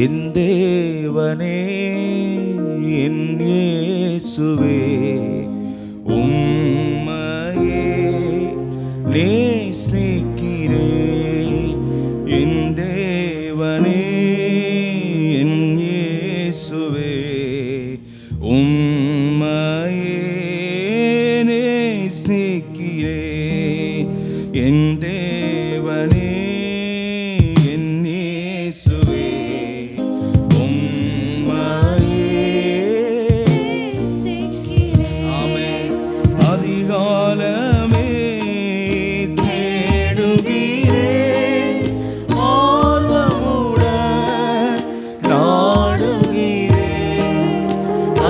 என் தேவனே என் இயேசுவே உம்மையே நேசிக்கிறேன். என் தேவனே என் இயேசுவே உம்மையே நேசிக்கிறேன். என் தேவனே என் இயேசுவே உம்மையே நேசிக்கிறேன். ஆமென். அதிகாலமே தேடுகிறேன், ஆர்வமுடன் நாடுகிறேன்.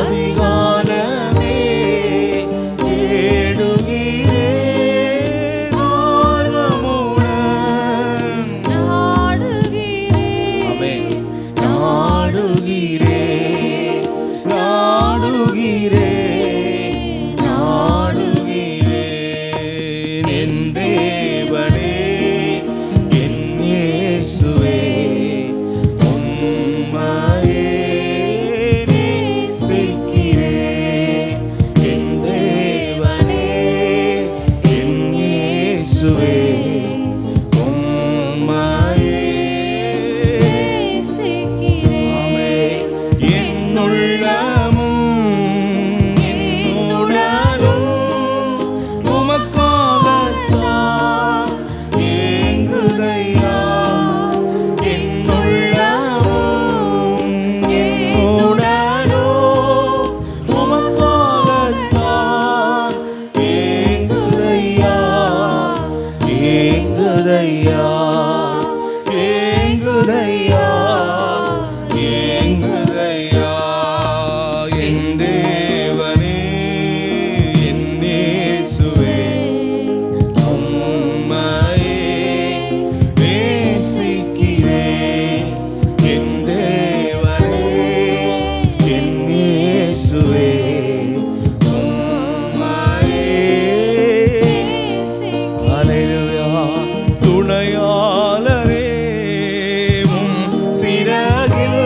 அதிகாலமே தேடுகிறேன், ஆர்வமுடன் நாடுகிறேன். ஆமென். நாடுகிறேன், நாடுகிறேன், நாடுகிறேன். என் தேவனே என் இயேசுவே உம்மையே நேசிக்கிறேன். என் தேவனே என் இயேசுவே உம்மையே நேசிக்கிறேன். என் உள்ளமும் என் உடலும் உமக்காகத்தான் ஏங்குதையா. என் உள்ளமும் என் உடலும் உமக்காகத்தான் ஏங்குதையா, ஏங்குதையா, ஏங்குதையா, ஏங்குதையா. என் தேவனே என் இயேசுவே உம்மையே நேசிக்கிறேன். என் தேவனே என் இயேசுவே உம்மையே நேசிக்கிறேன். ஹல்லேலூயா. துணையாளரே உம் சிறகில்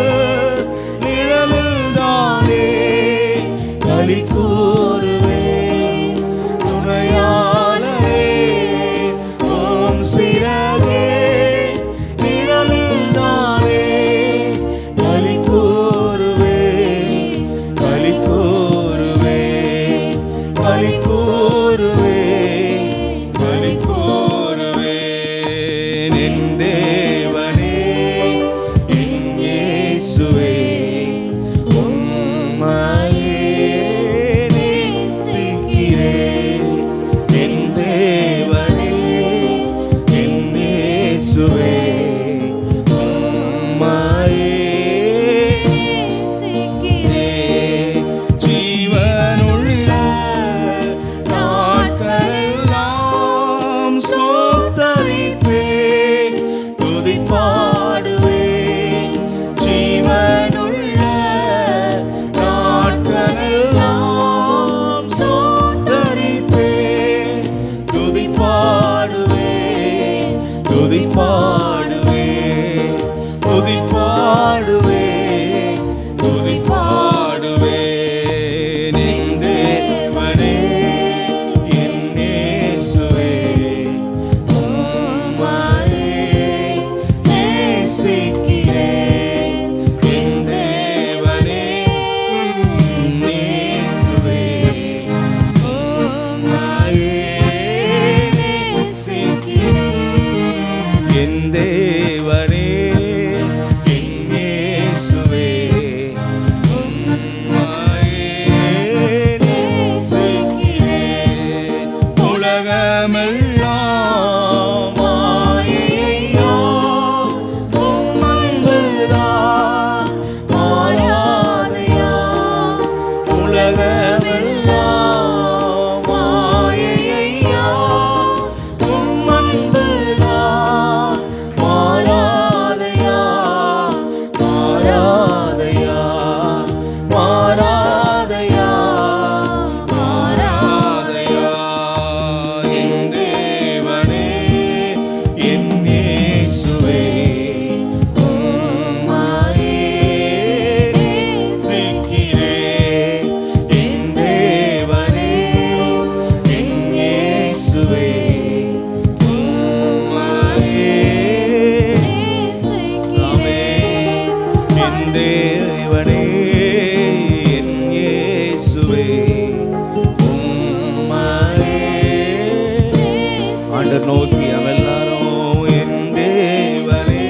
நிழலில்தானே களி கூறுவேன். துணையாளரே உம் சிறகே நிழலில்தானே களி கூறுவேன், களி கூறுவேன், களி கூறுவேன், களி கூறுவேன். என் தேவனே என் இயேசுவே உம்மையே நேசிக்கிறேன். என் தேவனே என் இயேசுவே உம்மையே நேசிக்கிறேன். ஜீவனுள்ள நாட்களெல்லாம் ஸ்தோத்தரிப்பேன், துதிப்பாடுவேன். ஜீவனுள்ள நாட்களெல்லாம் ஸ்தோத்தரிப்பேன், துதிப்பாடுவேன், துதிப்பாடுவேன், துதிப்பாடுவேன், துதிப்பாடுவேன். என் தேவனே என் இயேசுவே உம்மையே நேசிக்கிறேன். என் தேவனே என் இயேசுவே உம்மையே நேசிக்கிறேன். என் தேவனே என் என் தேவனே என் இயேசுவே உம்மையே ஆண்டவர் நோக்கி எல்லாரும் என் தேவனே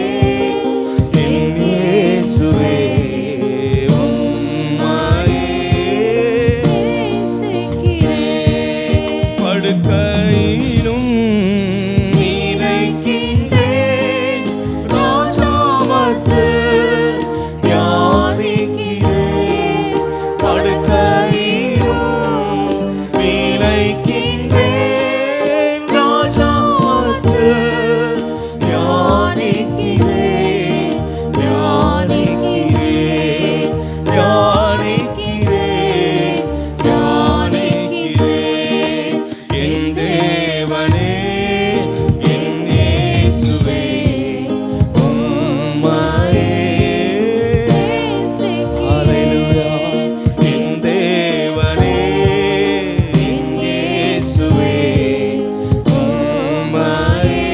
என் இயேசுவே படுக்கையிலும் நினைக்கின்றேன் ராஜாவத்து தியானிக்கிறேன் படுக்கையிலும் நினைக்கின்றேன் ராஜாவத்து தியானிக்கிறேன் தியானிக்கிறேன் தியானிக்கிறேன் தியானிக்கிறேன் என் தேவனே என் இயேசுவே உம்மையே ஹல்லேலூயா என் தேவனே என் இயேசுவே உம்மையே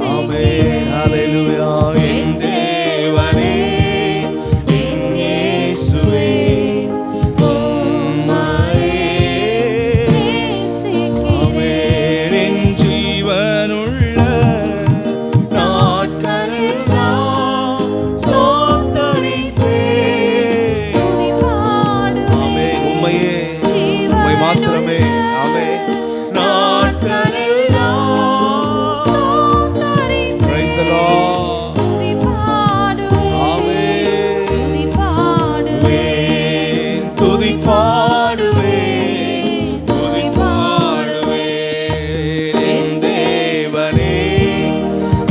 ஆமென் ஹல்லேலூயா என் தேவனே என் இயேசுவே என் ஜீவனுள்ள நாட்களெல்லாம் ஸ்தோத்தரிப்பேன். ஆமென். உம்மையே உம்மை மாத்திரமே. ஆமென். நாட்களெல்லாம் Praise the Lord. ஆமென். துதி பாடுவேன் துதி பாடுவேன் என் தேவனே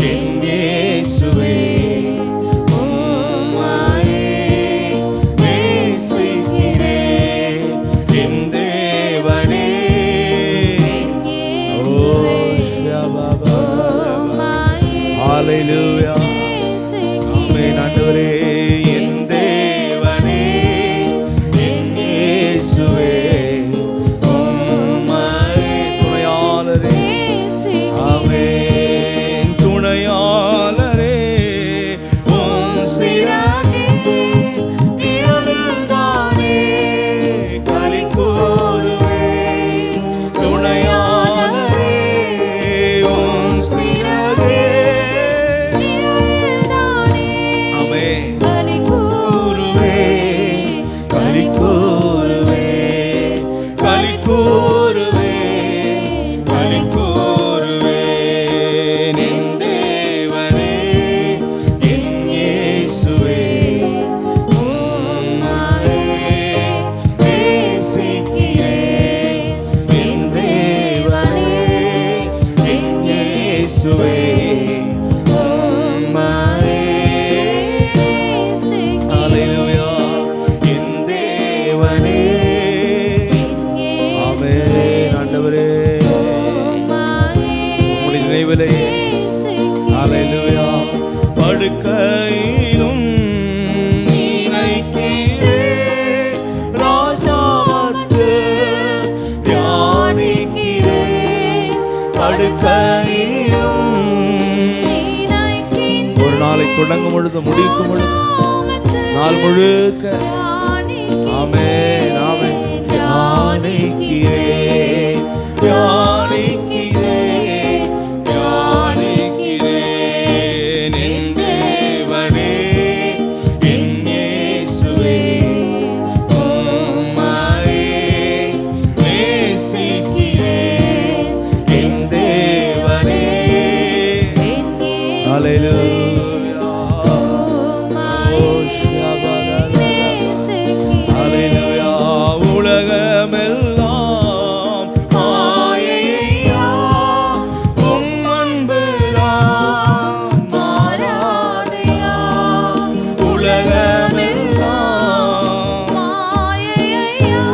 என் இயேசுவே உம்மையே நேசிக்கிறேன் என் தேவனே ஓ ஷபபா ஹல்லேலூயா ஆமென் ஆண்டவரே என் தேவனே என் இயேசுவே உம்மையே துணையாளரே ஆமென் துணையாளரே உம் சிறகின் நிழலில்தானே களி கூறுவேன் துணையாளரே உம் சிறகின் ஆமென் களி கூறுவேன் களி கூறுவேன் களி கூறுவேன் களி கூறுவேன் என் தேவனே என் இயேசுவே உம்மையே நேசிக்கிறேன் என் தேவனே என் இயேசுவே ஹல்லேலூயா என் தேவனே ஆமென் ஆண்டவரே உம்முடைய நினைவிலே ஹல்லேலூயா படுக்கையிலும் நினைக்கிறேன் ராஜாவத்து தியானிக்கிறேன் படுக்கையிலும் ஒரு நாளை தொடங்கும் பொழுது முடிக்கும் பொழுது நாள் முழுக்க ஆமென் ஆமென் தியானிக்கிறேன் தியானிக்கிறேன் தியானிக்கிறேன் என் தேவனே என் இயேசுவே உம்மையே நேசிக்கிறேன் என் தேவனே ஹல்லேலூயா ஹல்லேலூயா உலகமெல்லாம் மாயையா உம் அன்புதான் மாறாதையா உலகமெல்லாம் மாயையா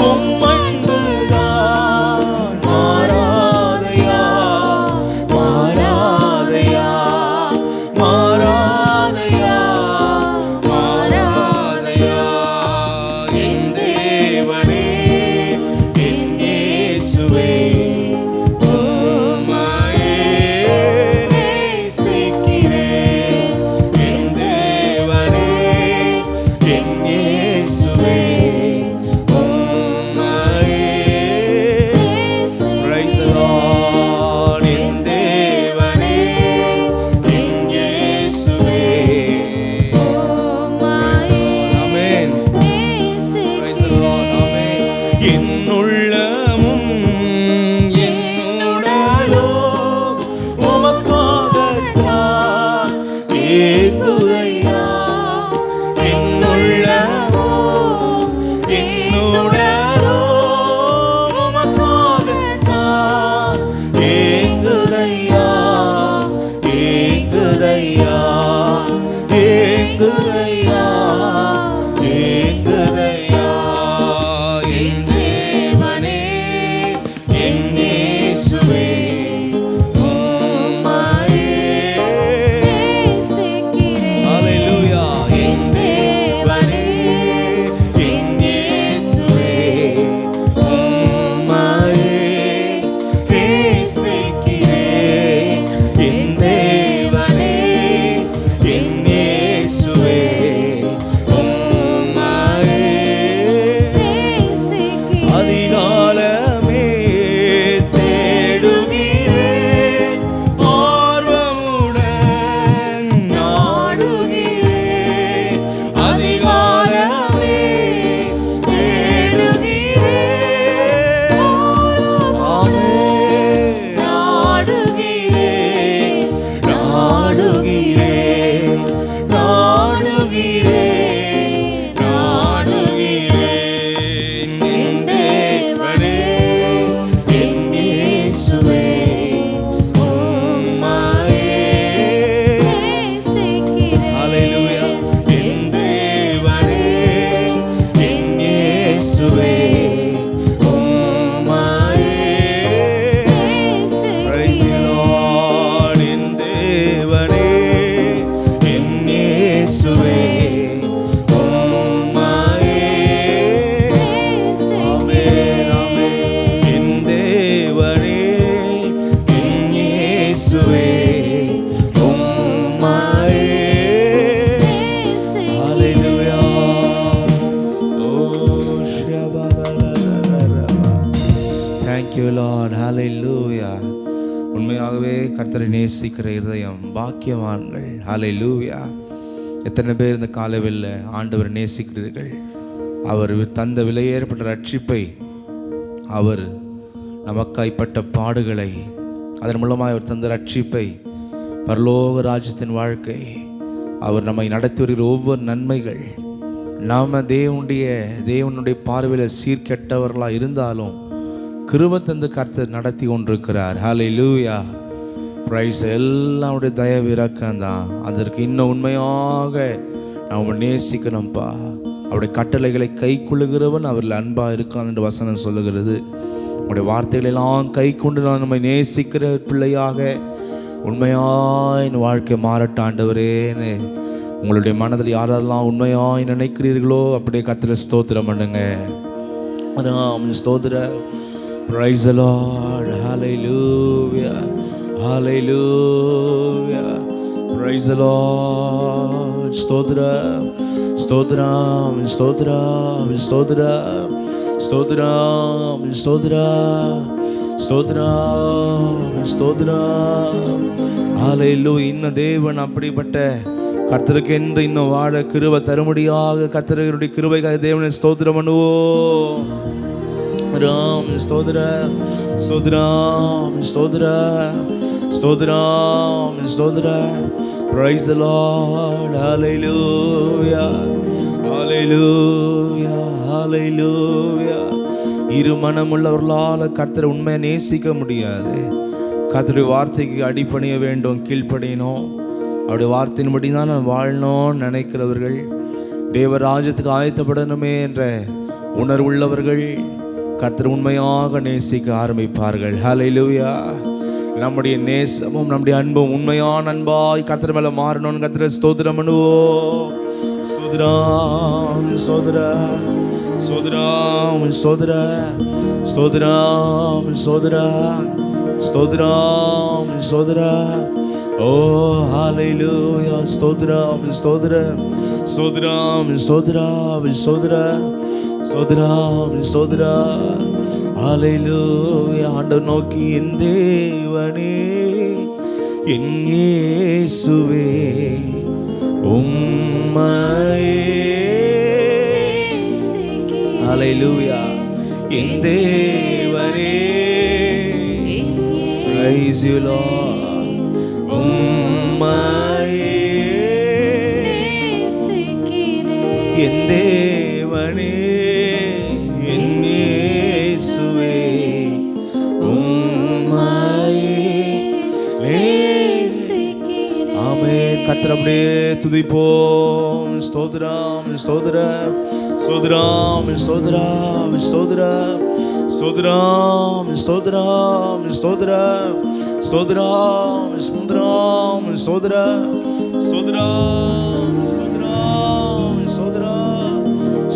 உம் அன்புதான் மாறாதையா மாறாதையா மாறாதையா மாறாதையா என் தேவனே என் இயேசுவே உம்மையே நேசிக்கிறேன் என் ஏங்குதையா என்னுள்ளமோ என்னுடலோ உமக்காகத்தான் ஏங்குதையா ஏங்குதையா ஏங்குதையா ஏங்குதையா என் தேவனே என் இயேசுவே உண்மையாகவே கர்த்தரை நேசிக்கிற இருதயம் பாக்கியவான்கள். ஹல்லேலூயா. எத்தனை பேர் இந்த காலவெளியில் ஆண்டவரை நேசிக்கிறீர்கள்? அவர் தந்த விலையேறப்பட்ட ரட்சிப்பை, அவர் நமக்காய்ப்பட்ட பாடுகளை, அதன் மூலமாக அவர் தந்த ரட்சிப்பை, பரலோக ராஜ்யத்தின் வாழ்க்கை, அவர் நம்மை நடத்தி வருகிற ஒவ்வொரு நன்மைகள், நாம் தேவனுடைய பார்வையில் சீர்கெட்டவர்களாக இருந்தாலும் கிருபை தந்து கர்த்தர் நடத்தி கொண்டிருக்கிறார். ஹல்லேலூயா. பிரைஸ். எல்லாருடைய தயவு இரக்கம்தான். அதற்கு இன்னும் உண்மையாக நாம் நேசிக்கணும்ப்பா. அவருடைய கட்டளைகளை கை கொள்ளுகிறவன் அவரில் அன்பாக இருக்கான் என்று வசனம் சொல்லுகிறது. உங்களுடைய வார்த்தைகளெல்லாம் கை கொண்டு நான் நம்மை நேசிக்கிற பிள்ளையாக உண்மையாய் என் வாழ்க்கை மாறட்டும் ஆண்டவரேன்னு உங்களுடைய மனதில் யாரெல்லாம் உண்மையாய் நினைக்கிறீர்களோ அப்படியே கர்த்தரை ஸ்தோத்திரம் பண்ணுங்க. ஸ்தோத்திரம். Praise the Lord. Hallelujah. Hallelujah. Praise the Lord. Stotram. Stotram. Stotram. Stotram. Stotram. Stotram. Stotram. Stotram. Hallelujah. இன்னும் தேவன் அப்படிப்பட்ட கர்த்தருக்கு என்று இன்னும் வாழ கிருபை தரும்படியாக கர்த்தருடைய கிருபைக்காக தேவனை ஸ்தோத்திரம் பண்ணுவோம். ராம் ஸ்தோத்திரம். ஸ்தோத்திரம். ஸ்தோத்திரம். ஸ்தோத்திரம். ஸ்தோத்திரம். Praise the Lord. Hallelujah. Hallelujah. Hallelujah. இரு மனமுள்ளவர்களால் கர்த்தரை உண்மையை நேசிக்க முடியாது. கர்த்தருடைய வார்த்தைக்கு அடிபணிய வேண்டும், கீழ்ப்படியணும். அவருடைய வார்த்தையின்படி தான் நான் வாழணும்னு நினைக்கிறவர்கள், தேவராஜ்யத்துக்கு ஆயத்தப்படணுமே என்ற உணர்வுள்ளவர்கள் கர்த்தர் உண்மையாக நேசிக்க ஆரம்பிப்பார்கள். ஹல்லேலூயா. நம்முடைய நேசமும் நம்முடைய அன்பும் உண்மையான அன்பாய் கர்த்தர் மேல மாறணும்னு கர்த்தரை ஸ்தோத்திரம் பண்ணுவோம். ஸ்தோத்திரம். ஸ்தோத்திரம். ஸ்தோத்திரம். ஸ்தோத்திரம். ஸ்தோத்திரம். ஸ்தோத்திரம். ஸ்தோத்திரம். ஸ்தோத்திரம். ஓ ஹல்லேலூயா. ஸ்தோத்திரம். ஸ்தோத்திரம். ஸ்தோத்திரம். ஸ்தோத்திரம். ஸ்தோத்திரம். ஸ்தோத்திரம். ஸ்தோத்திரம். ஹல்லேலூயா. ஆண்டவர் நோக்கி என் தேவனே என் இயேசுவே உம்மையே. ஹல்லேலூயா. என் தேவனே. Praise you Lord. உம்மையே என் தேவனே என் இயேசுவே ஆமென். கர்த்தரை அப்படியே துதிப்போம். ஸ்தோத்திரம் ஸ்தோத்திரம் ஸ்தோத்திரம் ஸ்தோத்திரம் ஸ்தோத்திரம் ஸ்தோத்திரம் ஸ்தோத்திரம் ஸ்தோத்திரம் ஸ்தோத்திரம் ஸ்தோத்திரம் ஸ்தோத்திரம்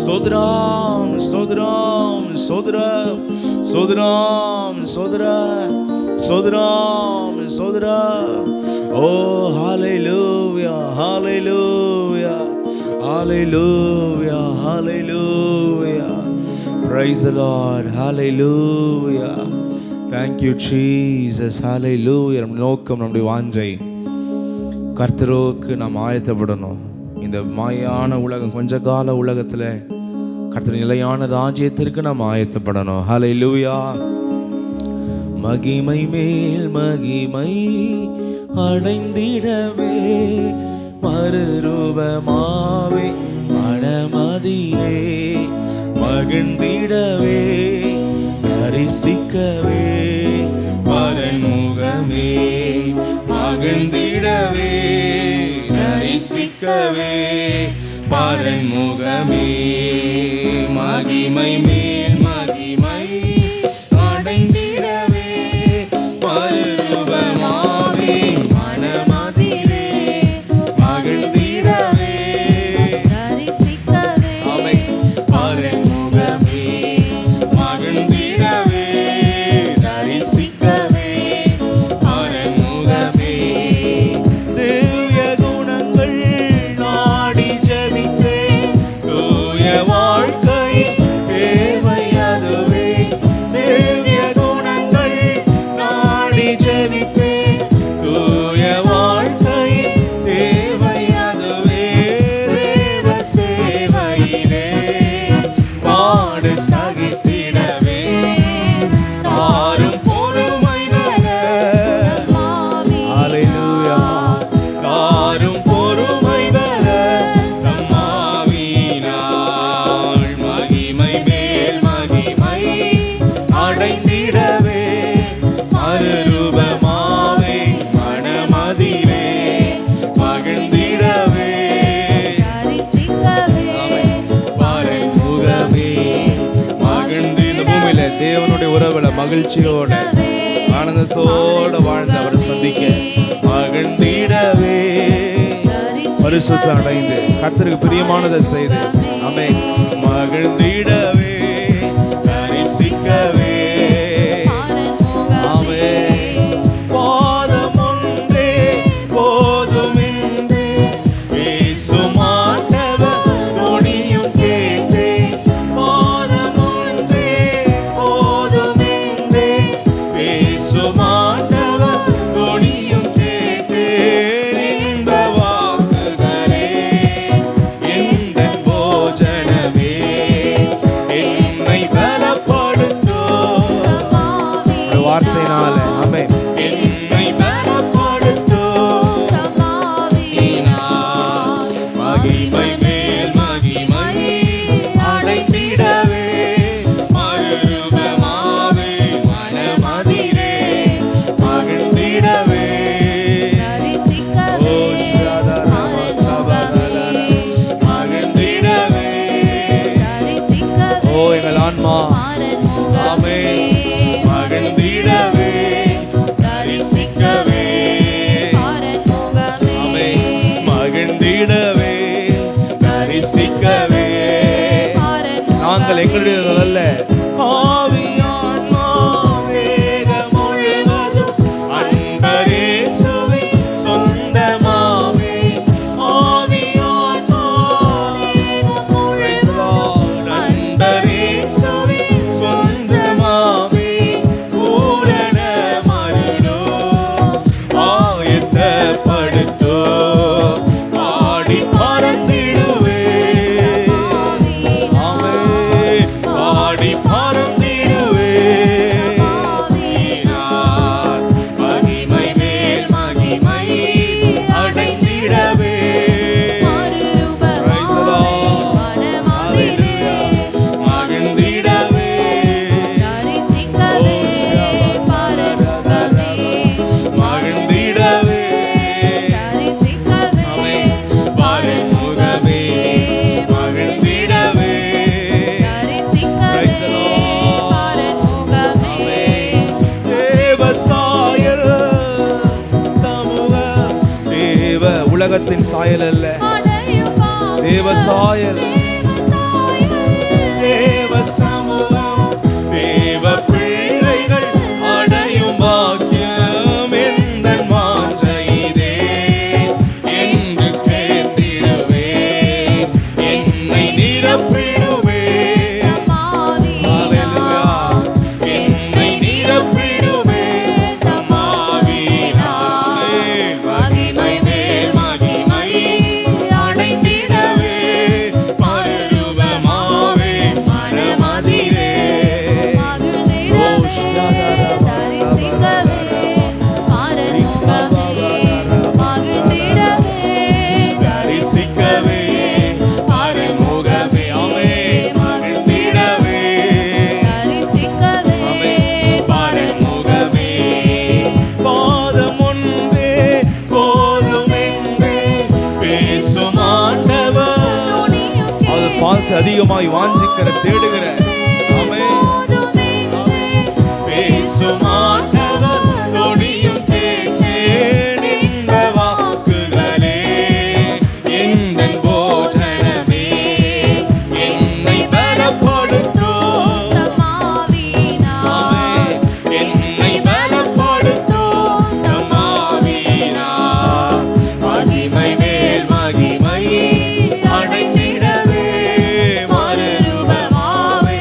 ஸ்தோத்திரம் ஸ்தோத்திரம் ஸ்தோத்திரம் ஸ்தோத்திரம் ஸ்தோத்திரம் ஸ்தோத்திரம் ஸ்தோத்திரம் ஸ்தோத்திரம். Oh, hallelujah, hallelujah, hallelujah, hallelujah. Praise the Lord, hallelujah. Thank you Jesus, hallelujah. நம் நோக்கம், நம்முடைய வாஞ்சை கர்த்தருக்கு நாம் ஆயத்தப்படணும். இந்த மாயான உலகம், கொஞ்ச கால உலகத்தில் கர்த்தர் நிலையான ராஜ்யத்திற்கு நாம் ஆயத்தப்படணும். ஹல்லேலூயா. மகிமை மேல் மகிமை அடைந்திடவே மறுரூபமாவே மனமதிலே மகிழ்ந்திடவே தரிசிக்கவே பரன்முகமே மகிழ்ந்திடவே தரிசிக்கவே பரன்முகமே மகிமை மேல் மகிமை அடைந்திடவே மறுரூபமாவே மனமதிலே மகிழ்ந்திடவே தரிசிக்கவே பரன்முகமே மகிழ்ந்திடவே தரிசிக்கவே பரன்முகமே திவ்ய குணங்கள் நாடி ஜெபித்தே தூய வாழ்க்கை தேவை அதுவே. திவ்ய குணங்கள் நாடி ஜெபித்தே தூய வாழ்க்கை தேவை அதுவே. தேவ சேவையிலே பாடு சகித்திடவே தாரும் பொறுமை வர ஹல்லேலூயா தாரும் பொறுமை வர தம்மாவினால் மகிமை மேல் மகிமை அடைந்திடவே மறுரூபமாவே மனமதிலே மகிழ்ந்திடவே பரன்முகமே மகிழ்ந்து இந்த பூமியில தேவனுடைய உறவுல மகிழ்ச்சியோட ஆனந்தத்தோட வாழ்ந்து அவரை சந்திக்க மகிழ்ந்திடவே பரிசுத்த அடைந்து கர்த்தருக்கு பிரியமானதை செய்து ஆமென் மகிழ்ந்திடவே தரிசிக்கவே ஆமென். பாதம் ஒன்றே போதுமென்றே இயேசு மாண்டவர் தொனியும் கேட்டேன். பாதம் ஒன்றே போதுமென்றே இயேசு மாண்டவர் தொனியும் கேட்டேன். இன்ப வாக்குகளே எந்தன் போஜனமே என்னை பலப்படுத்தும் வார்த்தையினால ஆமென் என்னை பலப்படுத்தும் மகிமை மேல் மகிமை அடைந்திடவே மறுரூபமாவே மனமதிலே மகிழ்ந்திடவே மகிழ்ந்திடவே ஓ எங்கள் ஆன்மா ஆமென் மகிழ்ந்திடவே தரிசிக்கவே ஆமென் மகிழ்ந்திடவே தரிசிக்கவே நாங்கள் எங்களுடைய அல்ல ஆவியான்மா வேகம் முழுவதும் அன்பரேசுவை சொந்தமாவே ஆவியான்மா வேகம் முழுவதும் அன்பரேசுவை சொந்தமாவே பூரண மருளோ ஆயத்தப்படுத்தோ பாடி பறந்திடுவே ஆமென் பாடி பறந்திடுவே உலகத்தின் சாயல் அல்ல, தேவ சாயல். தேவ சமூகம் தேவ பிள்ளைகள் அடையும் பாக்கியம் எந்தன் வாஞ்சை இதே என்று சேர்த்திடுவேன், என்னை நிரப்பிடுவேன். ஹல்லேலூயா. என்னை நிரப்பிடுவேன் தம்மாவியினாலே. மகிமை மேல் மகிமை அடைந்திடவே மறுரூபமாவே மனமதிலே தரிசிக்கவே பரமுகமே அவே மகிழ்ந்திடவே பரமுகமே பாதம் ஒன்றே போதும் என்று பேசும் ஆண்டவர். அதை பார்த்து அதிகமாய் வாஞ்சிக்கிற தேடுகிற பேசும் ஆண்டவர் தொனியும் கேட்டேன். இந்த வாக்குகளே எந்தன் போஜனமே, என்னை பலப்படுத்தும் ஆமென். என்னை பலப்படுத்தும் தம்மாவியினார். மகிமை மேல் மகிமை அடைந்திடவே மறுரூபமாவே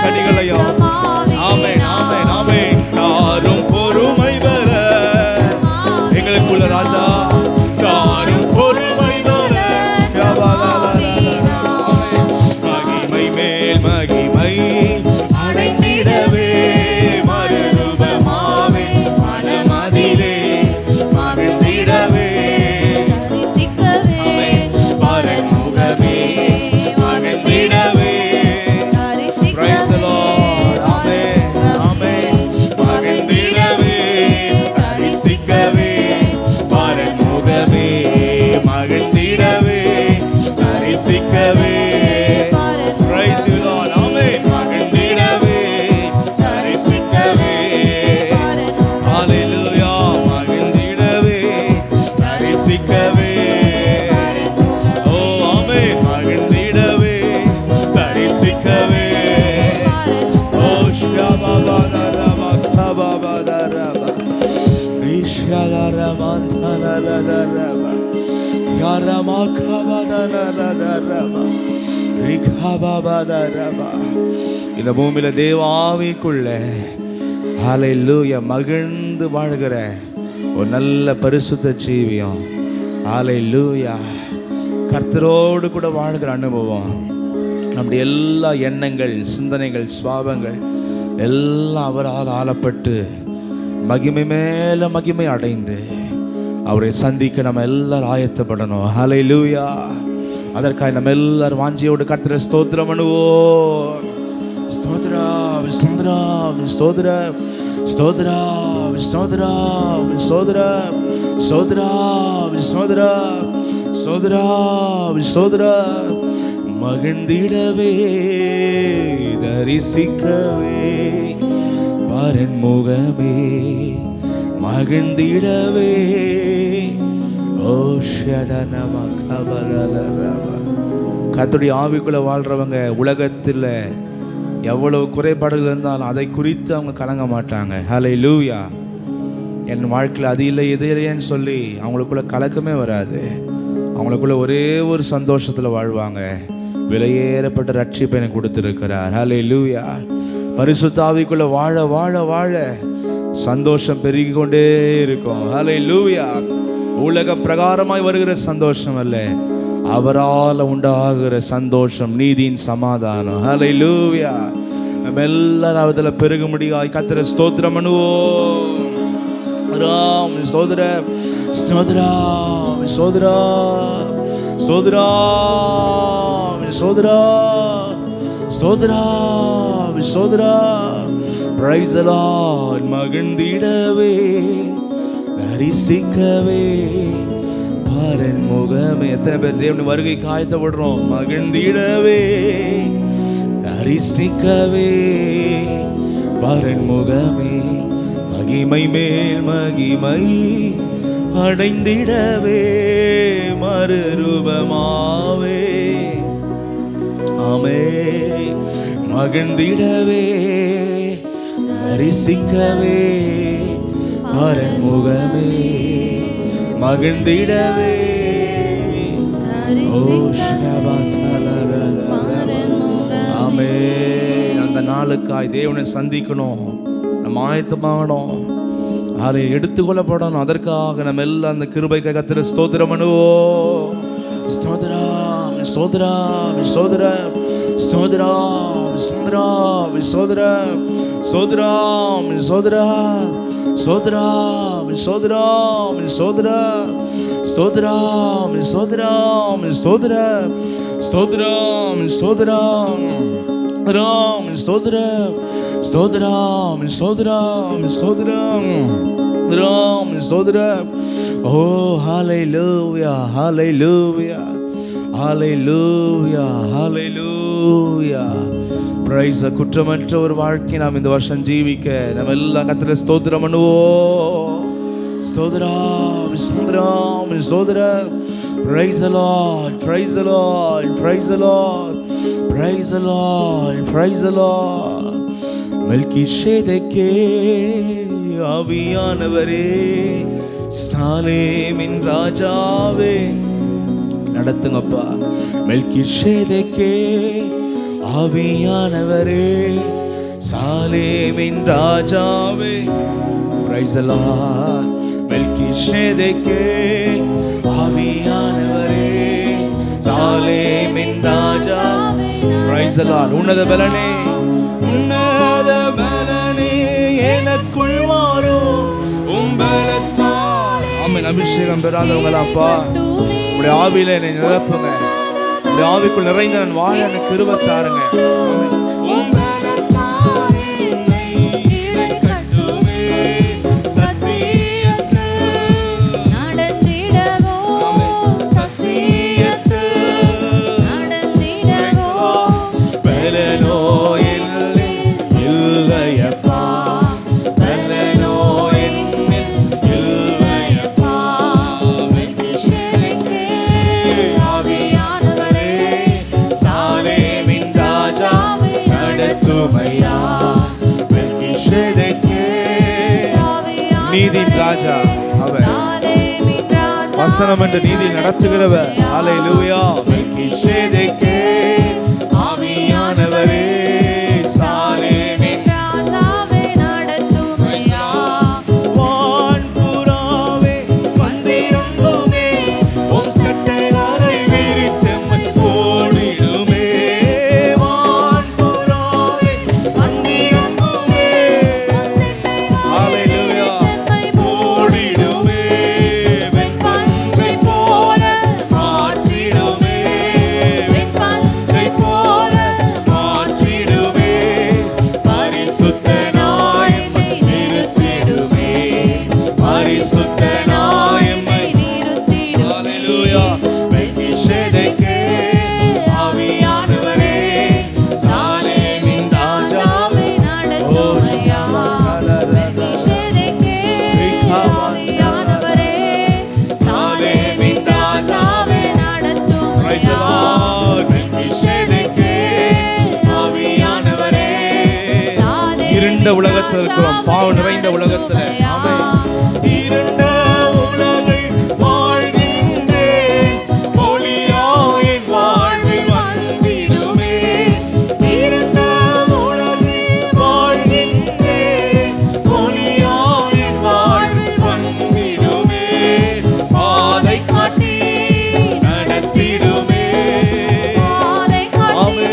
கனிகளையும் ஆமென் ஆமென் ஆமென் தாரும் பொறுமை பெற எங்களுக்குள்ள ராஜா தாரும் பொறுமை பெற மகிமை மேல் மகிமை அடைந்திடவே மறுரூபமாவே மனமதிலே மகிழ்ந்திடவே பரமுகமே மகிழ்ந்திடவே Praise the Lord. Amen. Amen. மகிழ்ந்திடவே தரிசிக்கவே பரமுகமே மகிழ்ந்திடவே தரிசிக்கவே Praise you Lord. Amen. மகிழ்ந்திடவே தரிசிக்கவே Hallelujah. மகிழ்ந்திடவே தரிசிக்கவே Oh Amen. மகிழ்ந்திடவே தரிசிக்கவே Oh Shababadara Kababadara Rishalara Mantana Yarama Kabadana Rikababadara இந்த பூமியில தேவ ஆவிக்குள்ள ஹalleluya மகிழ்ந்து வாழ்கிற ஒரு நல்ல பரிசுத்த ஜீவியம் ஹalleluya கர்த்தரோடு கூட வாழ்கிற அனுபவம் நம்முடைய எல்லா எண்ணங்கள் சிந்தனைகள் சுபாவங்கள் எல்லாம் அவரால் ஆளப்பட்டு மகிமை மேல மகிமை அடைந்து அவரை சந்திக்க நம்ம எல்லாரும் ஆயத்தப்படணும் ஹalleluya அதற்காக நம்ம எல்லாரும் வாஞ்சியோடு கர்த்தரை ஸ்தோத்திரம் பண்ணுவோம் ஸ்தோத்ரா ஸ்தோத்ரா ஸ்தோத்ரா ஸ்தோத்ரா ஸ்தோத்ரா ஸ்தோத்ரா ஸ்தோத்ரா ஸ்தோத்ரா ஸ்தோத்ரா ஸ்தோத்ரா மகிழ்ந்திடவே தரிசிக்கவே பரன் முகமே மகிழ்ந்திடவே கர்த்தருடைய ஆவிக்குள்ள வாழ்றவங்க உலகத்தில் எவ்வளவு குறைபாடுகள் இருந்தாலும் அதை குறித்து அவங்க கலங்க மாட்டாங்க ஹல்லேலூயா என் வாழ்க்கையில் அது இல்லை இது இல்லைன்னு சொல்லி அவங்களுக்குள்ள கலக்கமே வராது அவங்களுக்குள்ள ஒரே ஒரு சந்தோஷத்தில் வாழ்வாங்க விலையேறப்பட்ட ரட்சிப்பை எனக்கு கொடுத்திருக்கிறார் ஹல்லேலூயா பரிசுத்த ஆவிக்குள்ள வாழ வாழ வாழ சந்தோஷம் பெருகி கொண்டே இருக்கும் ஹல்லேலூயா உலக பிரகாரமாய் வருகிற சந்தோஷம் அல்ல அவரால் உண்டாகிற சந்தோஷம் நீதியின் சமாதானம் ஹல்லேலூயா நம்ம எல்லாரும் அதில் பெருக முடியாய் கர்த்தரை ஸ்தோத்திரம் பண்ணுவோம் ராம் சோதர ஸ்தோத்ரா சோதரா சோதரா சோதரா சோதரா சோதரா Praise the Lord மகிழ்ந்திடவே தரிசிக்கவே பரன் முகமே எத்தனை பேர் தேவனுடைய வருகைக்கு ஆயத்தப்படுறோம் மகிழ்ந்திடவே தரிசிக்கவே பரன் முகமே மகிமை மேல் மகிமை அடைந்திடவே மறுரூபமாவே ஆமே மகிழ்ந்திடவே தரிசிக்கவே பரன் முகமே மகிழ்ந்திடவே ஆமே அந்த நாளுக்காய் தேவனை சந்திக்கணும் நம்ம ஆயத்தமாகணும் அதை எடுத்துக்கொள்ளப்படணும் அதற்காக நம்ம எல்லாம் அந்த கிருபைக்காக கர்த்தரை ஸ்தோத்திரம் பண்ணுவோம் ஸ்தோத்ரா ஸ்தோத்ரா ஸ்தோத்ரா ஸ்தோத்ரா ஸ்தோத்ரா ஸ்தோத்ரா ஸ்தோத்ரா ஸ்தோத்ரா ஸ்தோத்ரா ஸ்தோத்ரா ஸ்தோத்ரா ஸ்தோத்ரா ஸ்தோத்ரா ஸ்தோத்ரா ஸ்தோத்ரா ஸ்தோத்ரா ராம் ஸ்தோத்ரா ஸ்தோத்ரா ஸ்தோத்ரா ஸ்தோத்ரா ராம் ஸ்தோத்ரா ஓ ஹல்லேலூயா ஹல்லேலூயா ஹல்லேலூயா ஹல்லேலூயா பிரைஸ் குற்றமற்ற ஒரு வாழ்க்கை நாம் இந்த வருஷம் ஜீவிக்க நம்ம எல்லாம் கர்த்தரை ஸ்தோத்திரம் பண்ணுவோம் ஸ்தோத்ரா ஸ்தோத்ரா ஸ்தோத்ரா praise the Lord praise the Lord praise the Lord praise the Lord praise the Lord மெல்கிஷேதேக்கே ஆவியானவரே சாலேமின் ராஜாவே நடத்துங்கப்பா மெல்கிஷேதேக்கே ஆவியானவரே சாலேமின் ராஜாவே, பிரைஸ் தி லார்ட். மெல்கிசேதேக்கே, ஆவியானவரே, சாலேமின் ராஜா, பிரைஸ் தி லார்ட். உன்னத பலனே, உன்னத பலனே எனக்குள் வாரும் உம்பலத்தால். ஆமென். அபிஷேகம் பெறாதவங்களாப்பா, உடைய ஆவியில என்னை நிரப்புங்க. உடைய ஆவிக்குள் நிறைந்த நான் வாழ எனக்கு கிருபை தாருங்க. ஆமென். நீதியின் ராஜா அவர், வசனம் என்ற நீதி நடத்துகிறவர். ஹல்லேலூயா. மெல்கிசேதேக்கே, ஆவியானவரே, சாலேமின் ராஜாவே நடத்துமையா. வான்புறாவே வந்திறங்குமே, உம் சட்டைகளை விரித்தெம்மை ஓடிடுமே. வான்புறாவே வந்திறங்குமே, ஹல்லேலூயா, ஓடிடுமே. வெண்பஞ்சை போல மாற்றிடுமே, வெண்பஞ்சை போல மாற்றிடுமே. பரிசுத்தனாய் எம்மை நிறுத்திடுமே, பரிசுத்தனாய் எம்மை நிறுத்திடுமே. ஹல்லேலூயா. மெல்கிசேதேக்கே, ஆவியானவரே, சாலேமின் ராஜாவே நடத்துமையா. மெல்கிசேதேக்கே, ஆவியானவரே, சாலேமின் ராஜாவே நடத்துமையா. மெல்கிசேதேக்கே, ஆவியானவரே, இருண்ட உலகத்தில் இருக்கிறோம், பாவம் நிறைந்த உலகத்துல. ஆமென். இருண்ட உலகில் வாழ்கின்றேன், ஒளியாயின் வாழ்வில் வந்திடுமே. இருண்ட உலகில் வாழ்கின்றேன், ஒளியாயின் வாழ்வில் வந்திடுமே. பாதை காட்டி நடத்திடுமே, பாதை காட்டி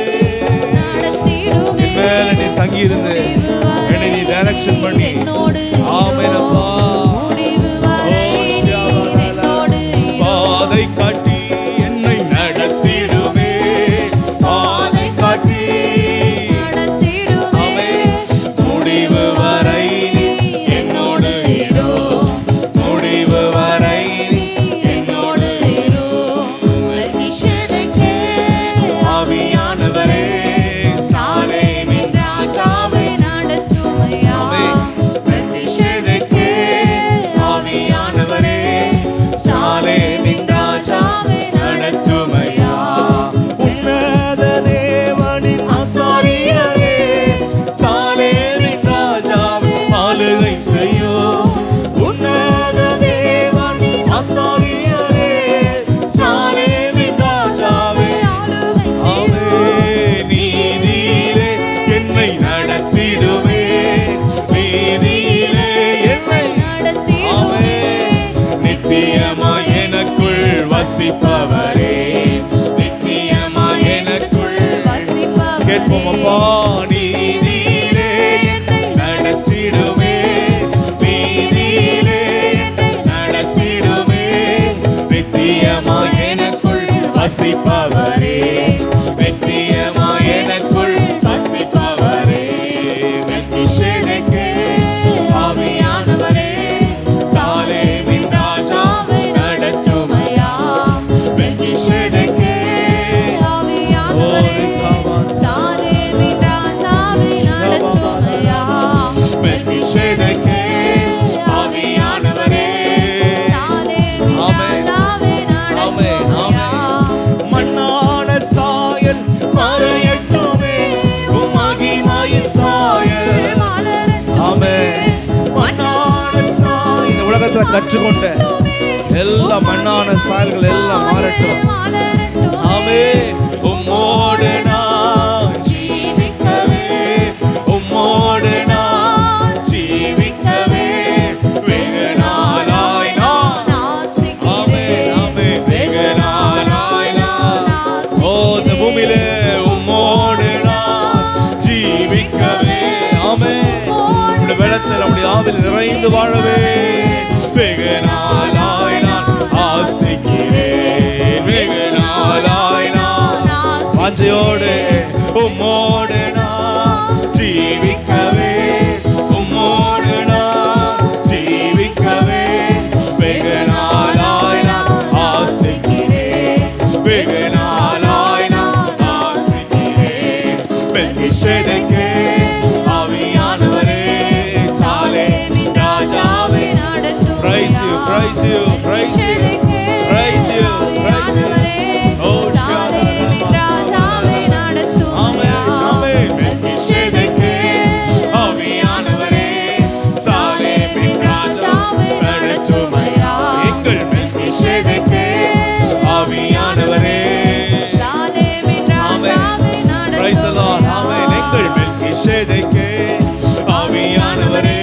நடத்திடுமே. என் மேல நீ தங்கி இருந்து என்னை நீ டைரக்ஷன் பண்ணி. ஆமென் அப்பா. பாதை காட்டி என்னை நடத்திடுமே, பாதை காட்டி நடத்திடுமே. முடிவு வரை நீ என்னோடு இரு, முடிவு வரை நீ என்னோடு இரு. மெல்கிசேதேக்கே, ஆவியானவரே, சாலேமின் ராஜாவே நடத்துமையா. மெல்கிசேதேக்கே, ஆவியானவரே, சாலேமின் ராஜாவே நடத்துமையா. உன்னத தேவனின் ஆசாரியரே, சாலேமின் ராஜாவே ஆளுகை செய்யும். உன்னத தேவனின் ஆசாரியரே, சாலேமின் ராஜாவே ஆளுகை செய்யும். நீதியிலே என்னை நடத்திடுமே, நீதியிலே என்னை நடத்திடுமே. நித்தியமாய் எனக்குள் வசிப்பவரே, நித்தியமாய் எனக்குள் வசிப்பவரே. கேட்போம் அப்பா. நீதியிலே என்னை நடத்திடுமே, நீதியிலே என்னை நடத்திடுமே. நித்தியமாய் எனக்குள் வசிப்பவரே, நித்தியமாய் எனக்குள் வசிப்பவரே. மெல்கிசேதேக்கே, ஆவியானவரே, சாலேமின் ராஜாவே நடத்துமையா. மெல்கிசேதேக்கே, ஆவியானவரே, சாலேமின் ராஜாவே நடத்துமையா. மெல்கிசேதேக்கே, ஆவியானவரே, சாலேமின் ராஜாவே நடத்துமையா. மண்ணான சாயல் மறையட்டுமே, உம் மகிமையின் சாயல். ஆமென். மண்ணான சாயல், இந்த உலகத்துல கற்றுக்கொண்ட எல்லா மண்ணான சாயல்கள் எல்லாம் மாறட்டும். ஆமென். உம்மோடு நான் ஜீவிக்கவே, உம்மோடு ஆவியில் நிறைந்து வாழவே வெகு நாளாய் நான் ஆசைக்கிறேன். வெகு நாளாய் நான் வாஞ்சையோடு உம்மோடு நான் ஜீவிக்கவே, உம்மோடு நான் ஜீவிக்கவே வெகு நாளாய் நான் ஆசைக்கிறேன். வெகு நாளாய் நான் ஆசைக்கிறேன். மெல்கிசேதேக்கே ஆவியானவரே சாலேமின் ராஜாவே நடத்தும். Praise you, praise you, praise you, praise you, praise you. Oh சாலேமின் ராஜாவே நடத்தும். ஆமென், ஆமென். மெல்கிசேதேக்கே ஆவியானவரே சாலேமின் ராஜாவே நடத்தும். எங்கள் மெல்கிசேதேக்கே ஆவியானவரே சாலேமின் ராஜாவே நடத்தும். Praise the Lord. ஆமென். எங்கள் மெல்கிசேதேக்கே ஆவியானவரே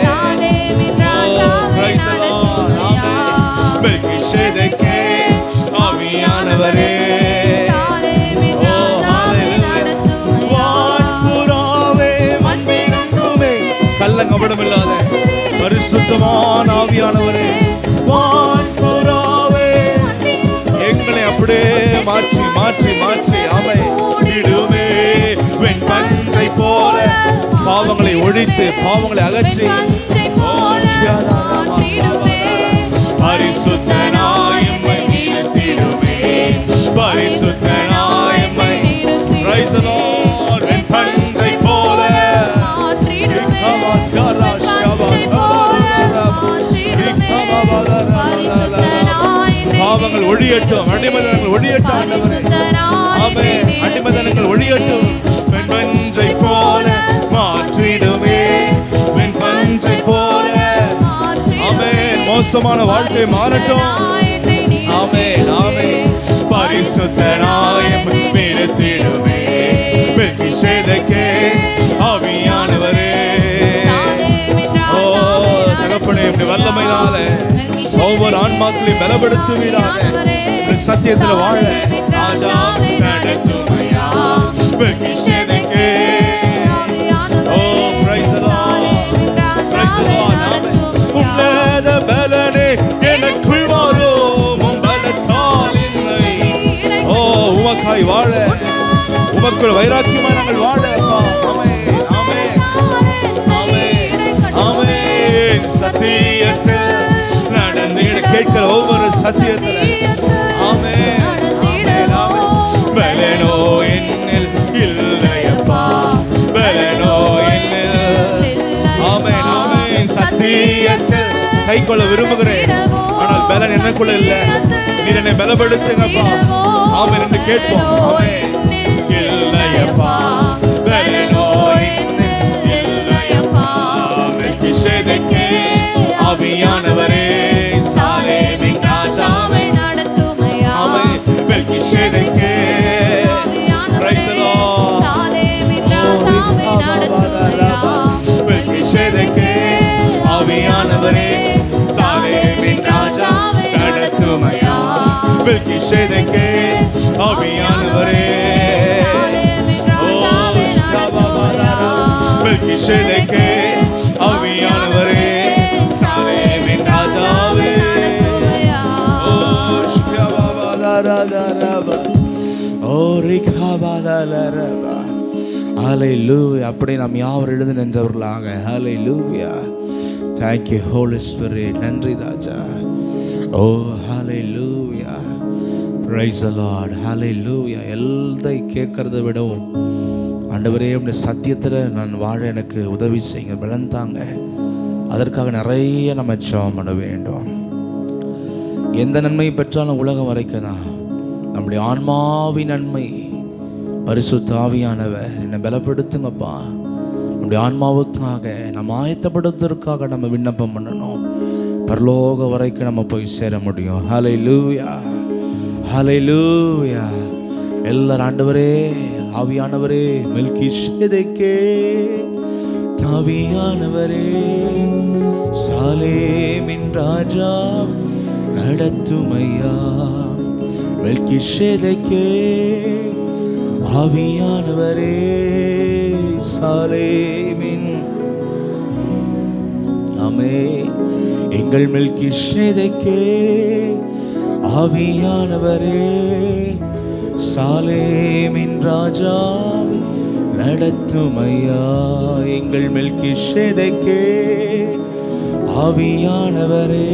சாலேமின் ராஜாவே நடத்தும். மெல்கிசேதேக்கே ஆவியானவரே சாலேமின் ராஜாவே நடத்தும். வான்புறாவே வந்திறங்குமே கள்ளங்கபடமில்லாத பரிசுத்தமான ஆவியானவரே வான்புறாவே எங்களை அப்படியே மாற்றி மாற்றி மாற்றி அமை இடுமே. வெண்பஞ்சை போல பாவங்களை ஒழித்து பாவங்களை அகற்றி பரிசுத்தனாயம்மை நிறுத்திடுமே. பரிசுத்தனாயம்மை Praise the Lord. வெண்பஞ்சை போல பாவங்கள் ஒழியட்டும், அடிமதனங்கள் ஒழியட்டும் ஆண்டவரே. ஆமென். அடிமதனங்கள் ஒழியட்டும். வெண்பஞ்சை போல மாற்றிடுமே. வெண்பஞ்சை போல ஆமென். மோசமான வாழ்க்கை மாறட்டும். ஆமென், ஆமென். பரிசுத்தனாயம்மை நிறுத்திடுமே. மெல்கிசேதேக்கே ஆவியானவரே ஓ தகப்பனே உம்முடைய வல்லமையினால ஒவ்வொரு ஆன்மாக்களையும் பலப்படுத்துவீராக. சத்தியத்தில் வாழ ராஜா நடத்துமையா. மெல்கிசேதேக்கே ஓ praise the Lord, praise the Lord. உன்னத பலனே எனக்குள் வாரும். உம் பலத்தால் என்னை ஓ உமக்காய் வாழ, உமக்குள் வைராக்கியமாய் நாங்கள் வாழ. ஆமென், ஆமென், ஆமென், ஆமென். சத்தியத்தில் நடந்திட கேட்கிற ஒவ்வொரு சத்தியத்தில் ஆமென், ஆமென், ஆமென். பலனோ என்னில் இல்லையப்பா, பலனோ என்னில் ஆமென், ஆமென். சத்தியத்தில் கை கொள்ள விரும்புகிறேன், ஆனால் பலன் எனக்குள்ள இல்லை. நீர் என்னை பலப்படுத்துங்கப்பா. ஆமென் என்று கேட்போம். ஆமென். இல்லையப்பா பலனோ என்னில் இல்லையப்பா. மெல்கிசேதேக்கே ஆவியானவரே சாலேமின் ராஜாவே நடத்துமையா. ஆமென். மெல்கிசேதேக்கே Praise the Lord. சாலேமின் ராஜாவே நடத்துமையா. மெல்கிசேதேக்கே ஆவியானவரே சாலேமின் ராஜாவே நடத்துமையா. மெல்கிசேதேக்கே ஆவியானவரே மெல்கிசேதேக்கே ஆவியானவரே சாலேமின் ராஜாவே ஓ ஷ்கபாலரரபா ஓ ரிகபாலரரபா. ஹல்லேலூயா. அப்படியே நாம் யாவரும் எழுந்து நின்றவர்களாக ஹல்லேலூயா. Thank you Holy Spirit. நன்றி ராஜா. ஓ ஹல்லேலூயா. Praise the Lord. ஹல்லேலூயா. எல்லை கேட்கறதை விடவும் ஆண்டவரே உம்முடைய சத்தியத்தில் நான் வாழ எனக்கு உதவி செய்யுங்க, பலன் தாங்க. அதற்காக நிறைய நம்ம ஜெபம் பண்ண வேண்டும். எந்த நன்மை பெற்றாலும் உலகம் வரைக்கும் தான் நம்முடைய ஆன்மாவின் நன்மை. பரிசுத்த ஆவியானவர் என்னை பலப்படுத்துங்கப்பா. நம்முடைய ஆன்மாவுக்காக நம்ம ஆயத்தப்படுத்துவதற்காக நம்ம விண்ணப்பம் பண்ணணும். பரலோக வரைக்கும் நம்ம போய் சேர முடியும். ஹல்லேலூயா, ஹல்லேலூயா. எல்லாரும் ஆண்டவரே ஆவியானவரே மெல்கிசேதேக்கே ஆவியானவரே சாலேமின் ராஜா நடத்துமையா. மெல்கிசேதேக்கே ஆவியானவரே சாலேமின் ஆமே. எங்கள் மெல்கிசேதேக்கே ஆவியானவரே, சாலேமின் ராஜாவே நடத்துமையா. எங்கள் மெல்கிசேதேக்கே ஆவியானவரே,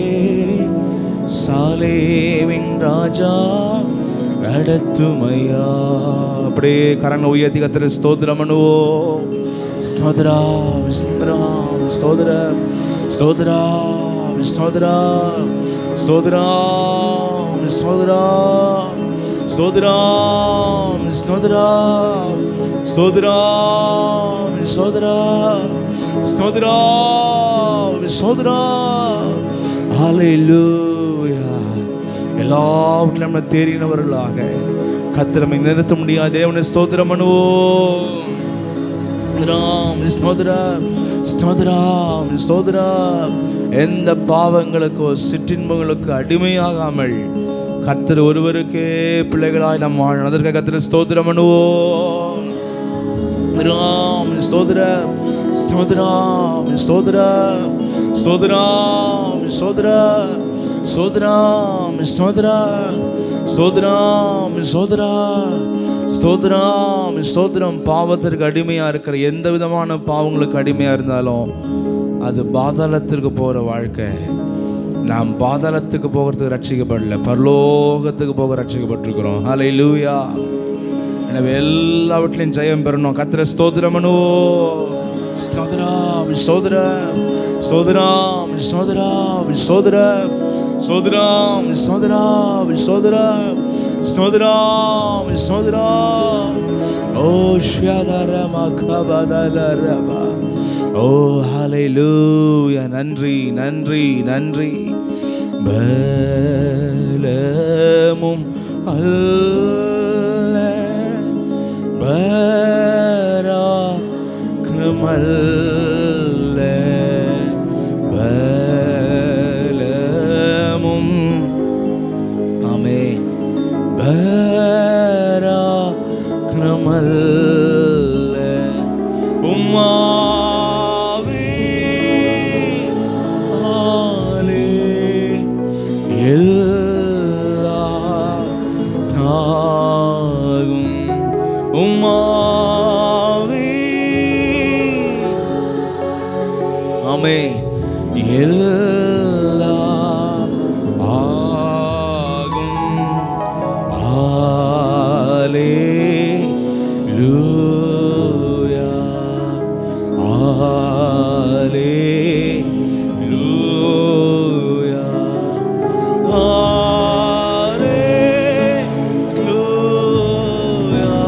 சாலேமின் ராஜா நடத்துமையா. அப்படியே கரங்களை உயர்த்தி கர்த்தரை ஸ்தோத்திரம் பண்ணுவோம். ஸ்தோத்ரா ஸ்தோத்ரா ஸ்தோத்ரா ஸ்தோத்ரா ஸ்தோத்ரா ஸ்தோத்ரா ஸ்தோத்ரா ஸ்தோத்ரா ஸ்தோத்ரா ஸ்தோத்ரா ஸ்தோத்ரா ஸ்தோத்ரா ஸ்தோத்ரா. ஹல்லேலூயா. எல்லாவற்றிலும் நம்ம தேறினவர்களாக கர்த்தரை நிறுத்த முடியாது. தேவனை ஸ்தோத்திரம் பண்ணுவோம். எந்த பாவங்களுக்கோ சிற்றின்பங்களுக்கு அடிமையாகாமல் கர்த்தர் ஒருவருக்கே பிள்ளைகளாய் நம்ம வாழணும். அதற்கு கர்த்தரை ஸ்தோத்திரம் பண்ணுவோம். ஸ்தோத்திரம் ஸ்தோத்திரம் ஸ்தோத்திரம் ஸ்தோத்திரம் ஸ்தோத்திரம் ஸ்தோத்திரம் ஸ்தோத்திரம் ஸ்தோத்திரம் ஸ்தோத்திரம் ஸ்தோத்திரம். பாவத்திற்கு அடிமையா இருக்கிற எந்த விதமான பாவங்களுக்கு அடிமையா இருந்தாலும் அது பாதாளத்திற்கு போகிற வாழ்க்கை. நாம் பாதாளத்துக்கு போகிறதுக்கு ரட்சிக்கப்படல, பரலோகத்துக்கு போக ரட்சிக்கப்பட்டிருக்கிறோம். ஹல்லேலூயா. எனவே எல்லாவற்றிலையும் ஜெயம் பெறணும். கர்த்தரை ஸ்தோத்திரம் பண்ணுவோம். ஸ்தோத்திரம் ஸ்தோத்திரம் ஸ்தோத்திரம் ஸ்தோத்திரம் ஸ்தோத்திரம் ஸ்தோத்திரம் ஸ்தோத்திரம் ஸ்தோத்திரம் ஸ்தோத்திரம் ஸ்தோத்திரம். ஓ ஷதரமா கபதலரபா. ஓ ஹல்லேலூயா. நன்றி நன்றி நன்றி. பலமும் அல்ல பராக்கிரமல்ல, பலமும் ஆமென் பராக்கிரமல்ல, உம்மாவியாலே எல்லாம் ஆகும். உம்மாவி ஆமென் எல்லாம் ஆகும். ஹல்லேலூயா ஹல்லேலூயா ஹல்லேலூயா ஹல்லேலூயா.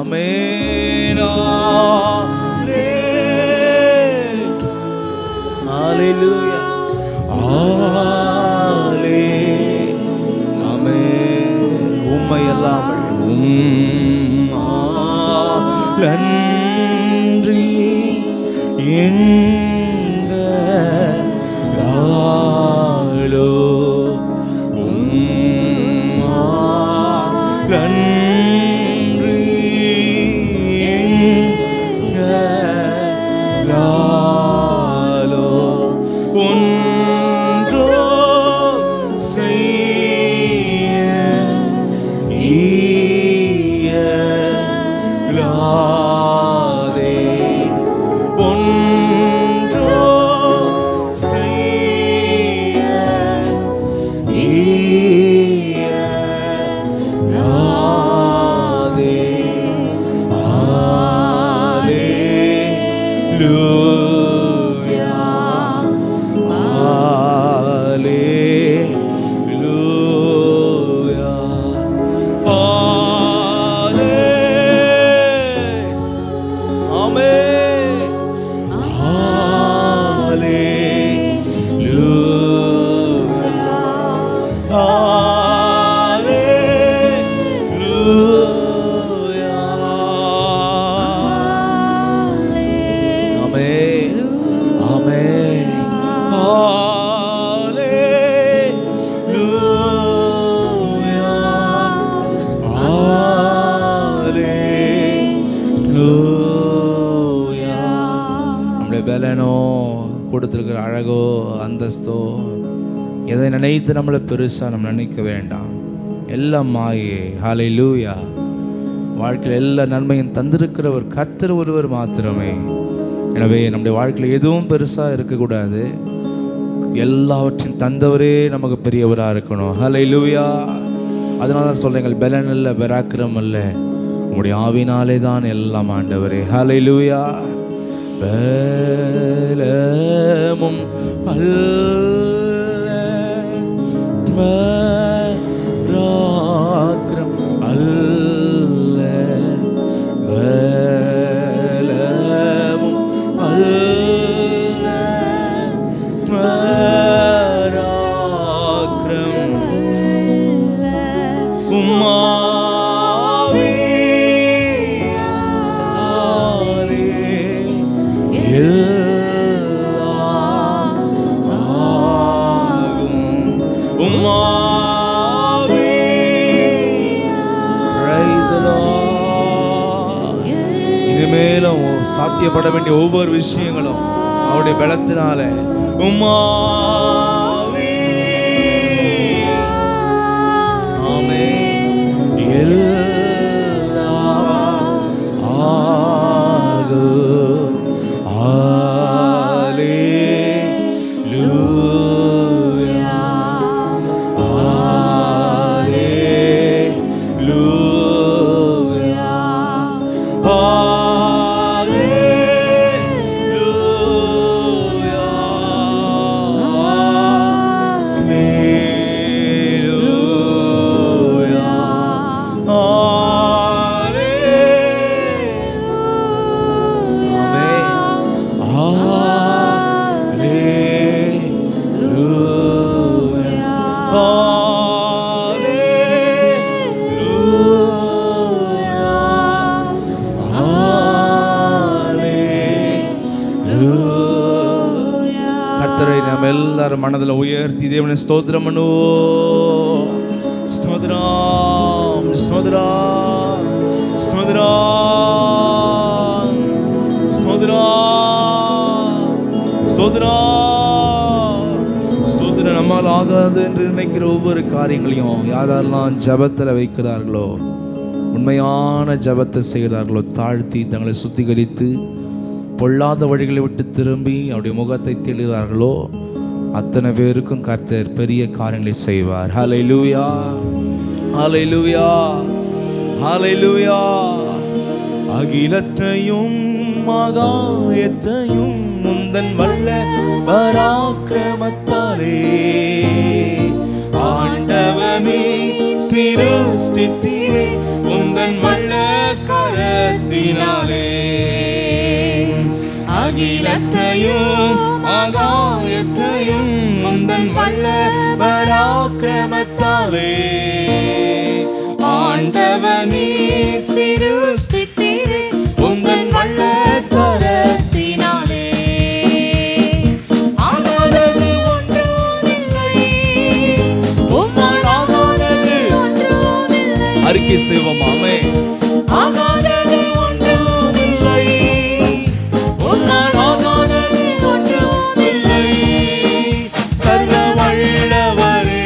ஆமென். ஹல்லேலூயா உம்மை அல்லாமல் உம்மாலன்றி எங்களாலோ உம்மாலன்றி எங்களாலோ ஒன்றோ செய்ய இயலாதே. ஒன்றோ செய்ய இயலாதே. ஹல்லேலூயா ஹல்லேலூயா. கொடுத்துருக்கிற அழகோ அந்தஸ்தோ எதை நினைத்து நம்மளை பெருசாக நம்ம நினைக்க வேண்டாம். எல்லாம் மாயே. ஹல்லேலூயா. வாழ்க்கையில் எல்லா நன்மையும் தந்திருக்கிறவர் கர்த்தர் ஒருவர் மாத்திரமே. எனவே நம்முடைய வாழ்க்கையில் எதுவும் பெருசாக இருக்கக்கூடாது. எல்லாவற்றையும் தந்தவரே நமக்கு பெரியவராக இருக்கணும். ஹல்லேலூயா. அதனால தான் சொல்கிறேன், பலன் அல்ல பராக்கிரம் அல்ல, உங்களுடைய ஆவினாலே தான் எல்லாம் ஆண்டவரே. ஹல்லேலூயா. பலமும் அல்ல பராக்கிரம் அல்ல, பலமும் அல்ல பராக்கிரம் உம்மாவியாலே எல்லாம் ஆகும். உம்மாவி Praise the Lord. இனிமேலும் சாத்தியப்பட வேண்டிய ஒவ்வொரு விஷயங்களும் அவருடைய பலத்தினால உம்மாவி ஆமென் எல்லாம் ஆகும். ஹல்லேலூயா. ஹல்லேலூயா. ஹல்லேலூயா. ஹல்லேலூயா. கர்த்தரை நாம் எல்லாரும் மனதில் உயர்த்தி தேவனை ஸ்தோத்திரம் பண்ணுவோம். ஸ்தோத்திரம் ஸ்தோத்திரம் ஸ்தோத்திரம் ஸ்தோத்திரம் ஸ்தோத்திரம் ஸ்தோத்திரம். நம்மால் ஆகாது என்று நினைக்கிற ஒவ்வொரு காரியங்களையும் யாரெல்லாம் ஜபத்தில் வைக்கிறார்களோ, உண்மையான ஜபத்தை செய்கிறார்களோ, தாழ்த்தி தங்களை சுத்திகரித்து பொல்லாத வழிகளை விட்டு திரும்பி அவருடைய முகத்தை தேடுகிறார்களோ, அத்தனை பேருக்கும் கர்த்தர் பெரிய காரியங்களை செய்வார். ஹல்லேலூயா. ஹல்லேலூயா. ஹல்லேலூயா. அகிலத்தையும் மகாயத்தையும் முந்தன் வல்ல பராக்கிரமத்தாலே ஆண்டவனே சிருஷ்டித்தீரே உந்தன் வல்ல கரத்தினாலே. அகிலத்தையும் ஆகாயத்தையும் முந்தன் வல்ல பராக்கிரமத்தாலே ஆண்டவனே சிருஷ்டித்தீரே உந்தன் வல்ல கரத்தினாலே. ஆகாதது ஒன்றுமில்லை, உம்மால் ஆகாதது ஒன்றுமில்லை. அறிக்கை செய்வோம். ஆமென். ஆகாதது ஒன்றுமில்லை, உம்மால் ஆகாதது ஒன்றுமில்லை. சர்வ வல்லவரே,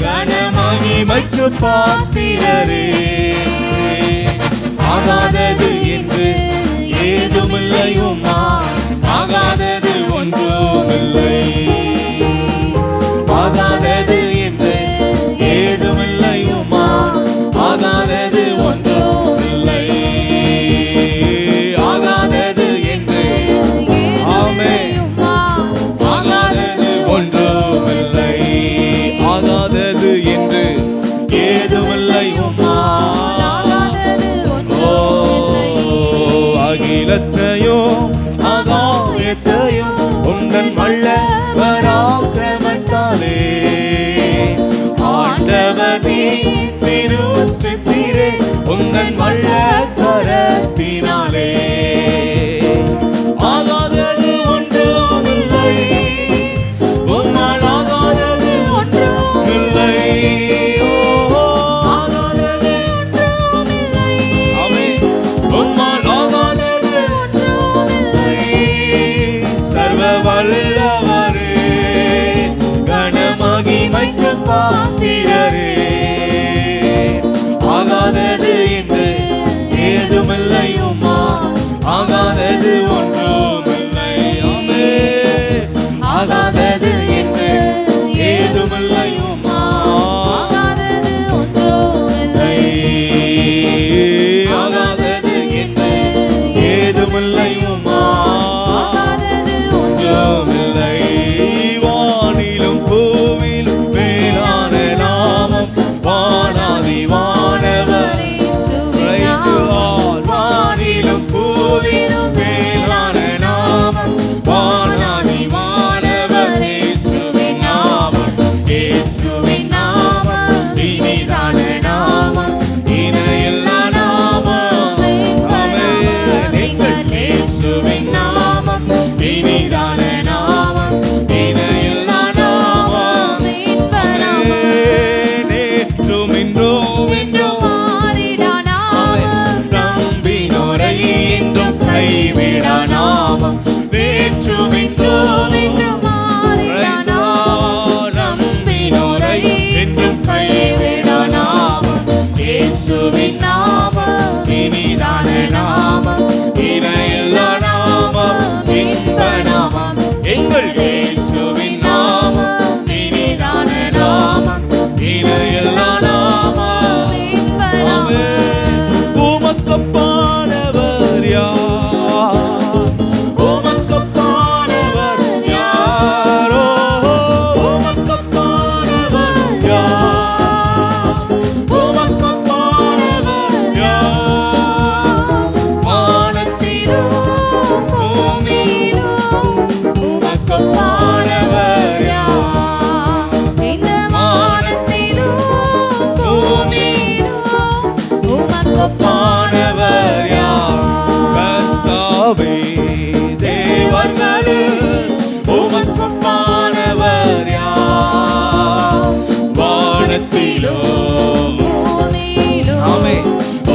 கனமகிமைக்கு பாத்திரரே, ஆகாதது என்று ஏதுமில்லை, உம்மால் ஆகாதது ஒன்றுமில்லை. ஆகாதது என்று ஏதுமில்லை, உம்மால் ஆகாதது ஒன்றுமில்லை. ஆகாதது என்று ஆமென். ஆகாதது ஒன்றுமில்லை. ஆகாதது என்று ஏதுமில்லை, உம்மால் அகிலத்தையும் ஆகாயத்தையும் உந்தன் வல்ல இயேசுவின் நாமம் இனிதான நாமம், இணையில்லா நாமம், இன்ப நாமம். எங்கள் இயேசுவின் நாமம் இனிதான நாமம், இணையில்லா நாமம், இன்ப நாமம். உமக்கொப்பானவர் யார்? உமக்கொப்பானவர் யாரோ? உமக்கொப்பானவர் யார்? உமக்கொப்பானவர் யார்? வானத்திலும் பூமியிலும் உமக்கொப்பானவர் யார்? இந்த வானத்திலும் பூமியிலும் உமக்கொப்பானவர் யார்? கர்த்தாவே, தேவர்களில் உமக்கொப்பானவர் யார்? வானத்திலும் பூமியிலும் ஆமே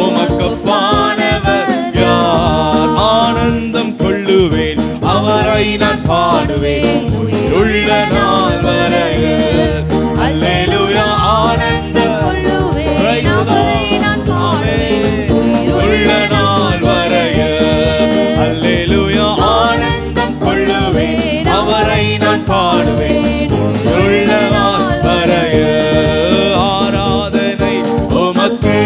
உமக்கொப்பானவர் யார்? ஆனந்தம் கொள்ளுவேன், அவரை நான் பாடுவேன் உயிருள்ள நாள் வரையில். அல்லேலூயா. ஆனந்தம் கொள்ளுவேன், Praise the அவரை Lord. நான் பாடுவேன் உள்ள நாள் வரையில். அல்லேலூயா. ஆனந்தம் கொள்ளுவேன், அவரை நான் பாடுவேன் உள்ள நாள் வரையில். ஆராதனை உமக்கே.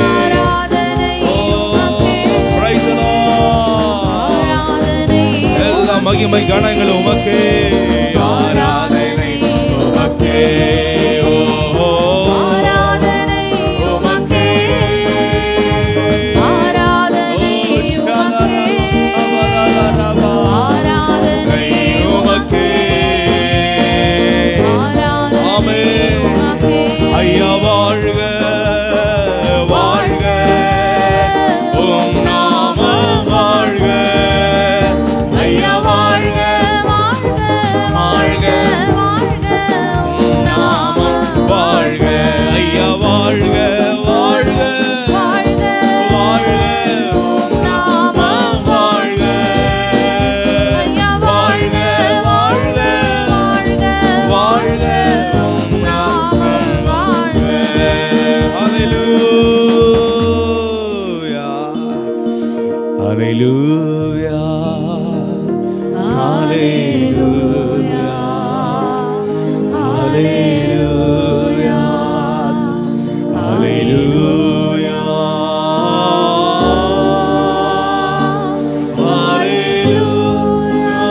ஆராதனை உமக்கே. Praise the Lord. ஆராதனை எல்லா மகிமை கணங்கள் உமக்கே. ஆராதனை உமக்கே. ஓ, ஓ. ஆராதனை உமக்கே. ஆராதனை உமக்கே. ஆராதனை உமக்கே. ஆராதனை உமக்கே. ஐயா வாழ்க வாழ்க, உம் நாமம் வாழ்க. ஐயா வாழ்க வாழ்க, உம் நாமம் வாழ்க. ஐயா வாழ்க வாழ்க வாழ்க, உம் நாமம் வாழ்க. வாழ்க வாழ்க வாழ்க, உம் நாமம் வாழ்க. ஹல்லேலூயா. ஹல்லேலூயா. ஹல்லேலூயா. ஹல்லேலூயா. ஹல்லேலூயா.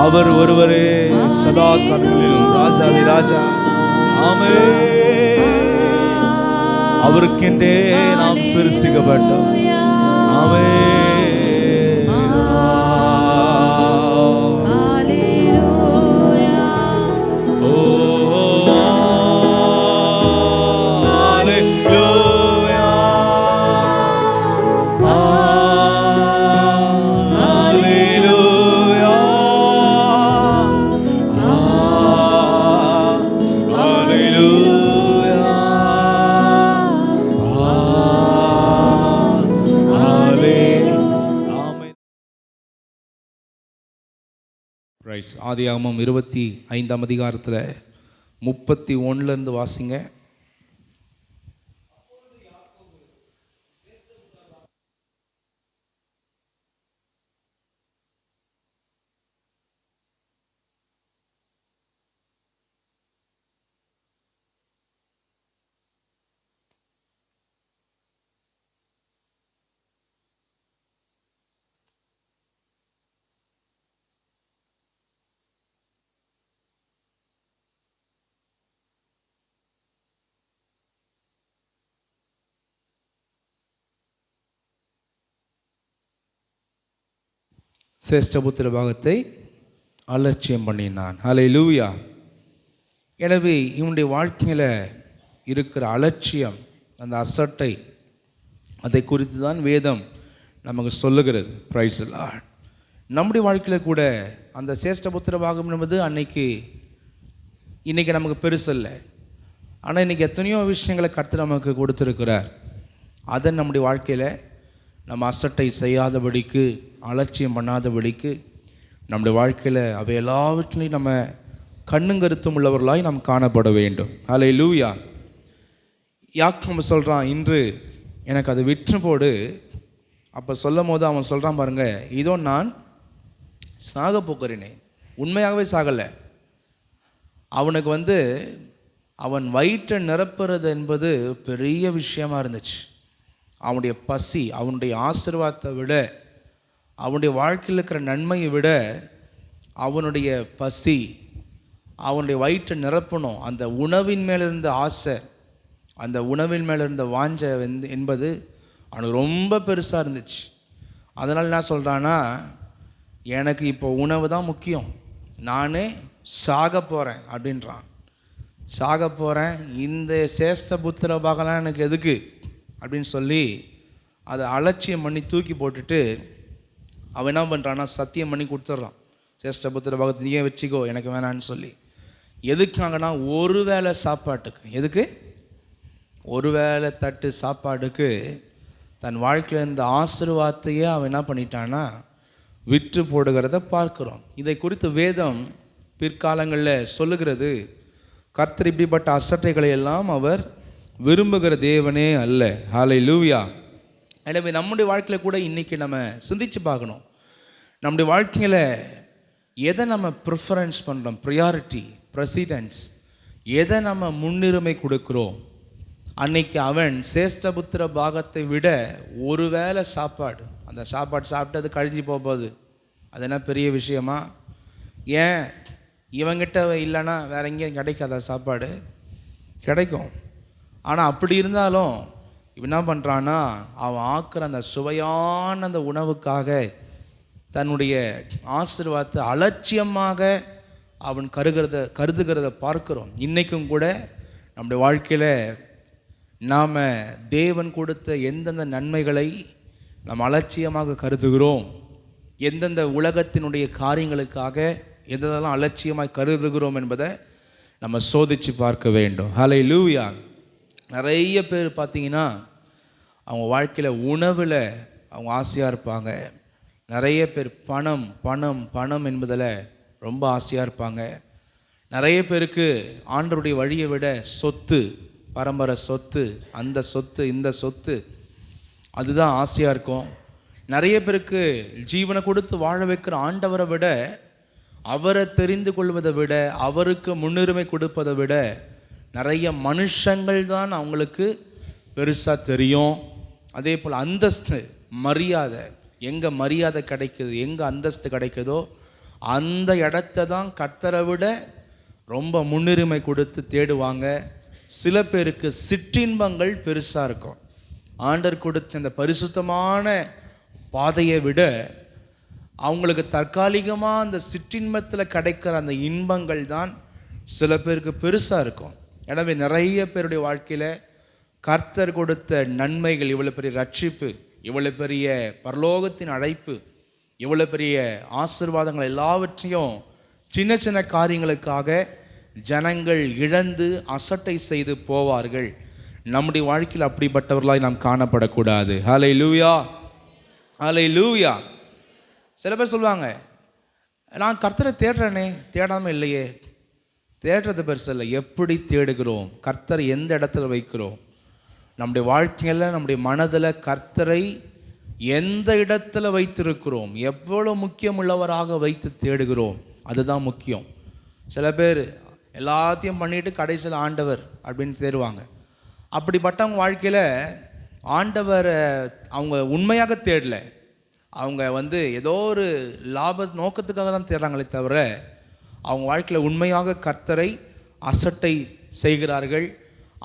அவர் ஒருவரே சதா காலங்களிலும் ராஜாதி ராஜா. ஆமென். அவருக்கென்றே நாம் சிருஷ்டிக்கப்பட்டோம். ஆமென். ஹல்லேலூயா. ஓ, ஹல்லேலூயா. ஹல்லேலூயா. ஹல்லேலூயா. ஆதியாகமம் 25ஆம் அதிகாரத்தில் 31 வாசிங்க. சேஷ்டபுத்திர பாகத்தை அலட்சியம் பண்ணினான். ஹல்லேலூயா. எனவே இவனுடைய வாழ்க்கையில் இருக்கிற அலட்சியம், அந்த அசட்டை, அதை குறித்து தான் வேதம் நமக்கு சொல்லுகிறது. Price the Lord. நம்முடைய வாழ்க்கையில் கூட அந்த சேஷ்டபுத்திர பாகம் என்பது இன்றைக்கி நமக்கு பெருசல்ல. ஆனால் இன்றைக்கி எத்தனையோ விஷயங்களை கர்த்தர் நமக்கு கொடுத்துருக்கிறார். அதை நம்முடைய வாழ்க்கையில் நம்ம அசட்டை செய்யாதபடிக்கு, அலட்சியம் பண்ணாதபடிக்கு, நம்முடைய வாழ்க்கையில் அவை எல்லாவற்றையும் நம்ம கண்ணும் கருத்தும் உள்ளவர்களாய் நாம் காணப்பட வேண்டும். ஹல்லேலூயா. யாக்கோபு சொல்கிறான், இன்று எனக்கு அது விற்று போடு. அப்போ சொல்லும் போது அவன் சொல்கிறான் பாருங்க, இதோ நான் சாக போக்குறேனே. உண்மையாகவே சாகலை. அவனுக்கு அவன் வயிற்றை நிரப்புறது என்பது பெரிய விஷயமா இருந்துச்சு. அவனுடைய பசி, அவனுடைய ஆசீர்வாதத்தை விட, அவனுடைய வாழ்க்கையில் இருக்கிற நன்மையை விட, அவனுடைய பசி, அவனுடைய வயிற்றை நிரப்பணும், அந்த உணவின் மேலே இருந்த ஆசை, அந்த உணவின் மேலே இருந்த வாஞ்சை என்பது அவனுக்கு ரொம்ப பெருசாக இருந்துச்சு. அதனால் என்ன சொல்கிறான்னா, எனக்கு இப்போ உணவு தான் முக்கியம், நானே சாக போகிறேன் அப்படின்றான். சாக போகிறேன், இந்த சேஷ்ட புத்திர பாகலாம் எனக்கு எதுக்கு அப்படின்னு சொல்லி அதை அலட்சியம் பண்ணி தூக்கி போட்டுட்டு அவன் என்ன பண்ணுறான்னா, சத்தியம் பண்ணி கொடுத்துட்றான். சேஷ்ட புத்திர பாகத்தை நீயே வச்சுக்கோ, எனக்கு வேணான்னு சொல்லி. எதுக்காங்கன்னா, ஒரு வேளை சாப்பாட்டுக்கு. எதுக்கு? ஒரு வேளை தட்டு சாப்பாடுக்கு தன் வாழ்க்கையில் இந்த ஆசீர்வாதத்தையே அவன் என்ன பண்ணிட்டான்னா விற்று போடுகிறத பார்க்குறோம். இதை குறித்து வேதம் பிற்காலங்களில் சொல்லுகிறது, கர்த்தர் இப்படிப்பட்ட அசட்டைகளை எல்லாம் அவர் விரும்புகிற தேவனே அல்ல. ஹல்லேலூயா. எனவே நம்முடைய வாழ்க்கையில் கூட இன்றைக்கி நம்ம சிந்திச்சு பார்க்கணும், நம்முடைய வாழ்க்கையில் எதை நம்ம ப்ரிஃபரன்ஸ் பண்ணுறோம், ப்ரியாரிட்டி, ப்ரெசிடென்ஸ், எதை நம்ம முன்னுரிமை கொடுக்குறோம். அன்னைக்கு அவன் சேஷ்டபுத்திர பாகத்தை விட ஒரு வேளை சாப்பாடு, அந்த சாப்பாடு சாப்பிட்டு அது கழிஞ்சு போகுது, அது என்ன பெரிய விஷயமா? ஏன் இவங்கிட்ட இல்லைன்னா வேற எங்கேயும் கிடைக்காத சாப்பாடு? கிடைக்கும். ஆனால் அப்படி இருந்தாலும் இவன் என்ன பண்ணுறான்னா, அவன் ஆக்குற அந்த சுவையான அந்த உணவுக்காக தன்னுடைய ஆசீர்வாதத்தை அலட்சியமாக அவன் கருதுகிறத பார்க்கிறோம். இன்றைக்கும் கூட நம்முடைய வாழ்க்கையில் நாம் தேவன் கொடுத்த எந்தெந்த நன்மைகளை நாம் அலட்சியமாக கருதுகிறோம், எந்தெந்த உலகத்தினுடைய காரியங்களுக்காக எதெல்லாம் அலட்சியமாக கருதுகிறோம் என்பதை நம்ம சோதித்து பார்க்க வேண்டும். ஹல்லேலூயா. நிறைய பேர் பார்த்தீங்கன்னா அவங்க வாழ்க்கையில் உணவில் அவங்க ஆசையாக இருப்பாங்க. நிறைய பேர் பணம் பணம் பணம் என்பதில் ரொம்ப ஆசையாக இருப்பாங்க. நிறைய பேருக்கு ஆண்டவருடைய வழியை விட சொத்து, பரம்பரை சொத்து, அந்த சொத்து இந்த சொத்து, அதுதான் ஆசையாக இருக்கும். நிறைய பேருக்கு ஜீவனை கொடுத்து வாழ வைக்கிற ஆண்டவரை விட, அவரை தெரிந்து கொள்வதை விட, அவருக்கு முன்னுரிமை கொடுப்பதை விட நிறைய மனுஷங்கள் தான் அவங்களுக்கு பெருசாக தெரியும். அதே போல் அந்தஸ்து, மரியாதை, எங்கே மரியாதை கிடைக்குது, எங்கே அந்தஸ்து கிடைக்குதோ அந்த இடத்த தான் கர்த்தரை விட ரொம்ப முன்னுரிமை கொடுத்து தேடுவாங்க. சில பேருக்கு சிற்றின்பங்கள் பெருசாக இருக்கும். ஆண்டவர் கொடுத்த இந்த பரிசுத்தமான பாதையை விட அவங்களுக்கு தற்காலிகமாக அந்த சிற்றின்பத்தில் கிடைக்கிற அந்த இன்பங்கள் தான் சில பேருக்கு பெருசாக இருக்கும். எனவே நிறைய பேருடைய வாழ்க்கையில் கர்த்தர் கொடுத்த நன்மைகள், இவ்வளோ பெரிய ரட்சிப்பு, இவ்வளோ பெரிய பரலோகத்தின் அழைப்பு, இவ்வளோ பெரிய ஆசீர்வாதங்கள் எல்லாவற்றையும் சின்ன சின்ன காரியங்களுக்காக ஜனங்கள் இழந்து அசட்டை செய்து போவார்கள். நம்முடைய வாழ்க்கையில் அப்படிப்பட்டவர்களாய் நாம் காணப்படக்கூடாது. ஹல்லேலூயா, ஹல்லேலூயா. சில பேர் சொல்லுவாங்க, நான் கர்த்தரை தேடுறேனே, தேடாமல் இல்லையே. தேடுறது பெருசு இல்லை, எப்படி தேடுகிறோம், கர்த்தரை எந்த இடத்துல வைக்கிறோம். நம்முடைய வாழ்க்கையில் நம்முடைய மனதில் கர்த்தரை எந்த இடத்துல வைத்திருக்கிறோம், எவ்வளோ முக்கியமுள்ளவராக வைத்து தேடுகிறோம், அதுதான் முக்கியம். சில பேர் எல்லாத்தையும் பண்ணிட்டு கடைசியில் ஆண்டவர் அப்படின்னு தேடுவாங்க. அப்படிப்பட்டவங்க வாழ்க்கையில் ஆண்டவரை அவங்க உண்மையாக தேடலை, அவங்க ஏதோ ஒரு லாப நோக்கத்துக்காக தான் தேடுறாங்களே தவிர அவங்க வாழ்க்கையில் உண்மையாக கர்த்தரை அசட்டை செய்கிறார்கள்.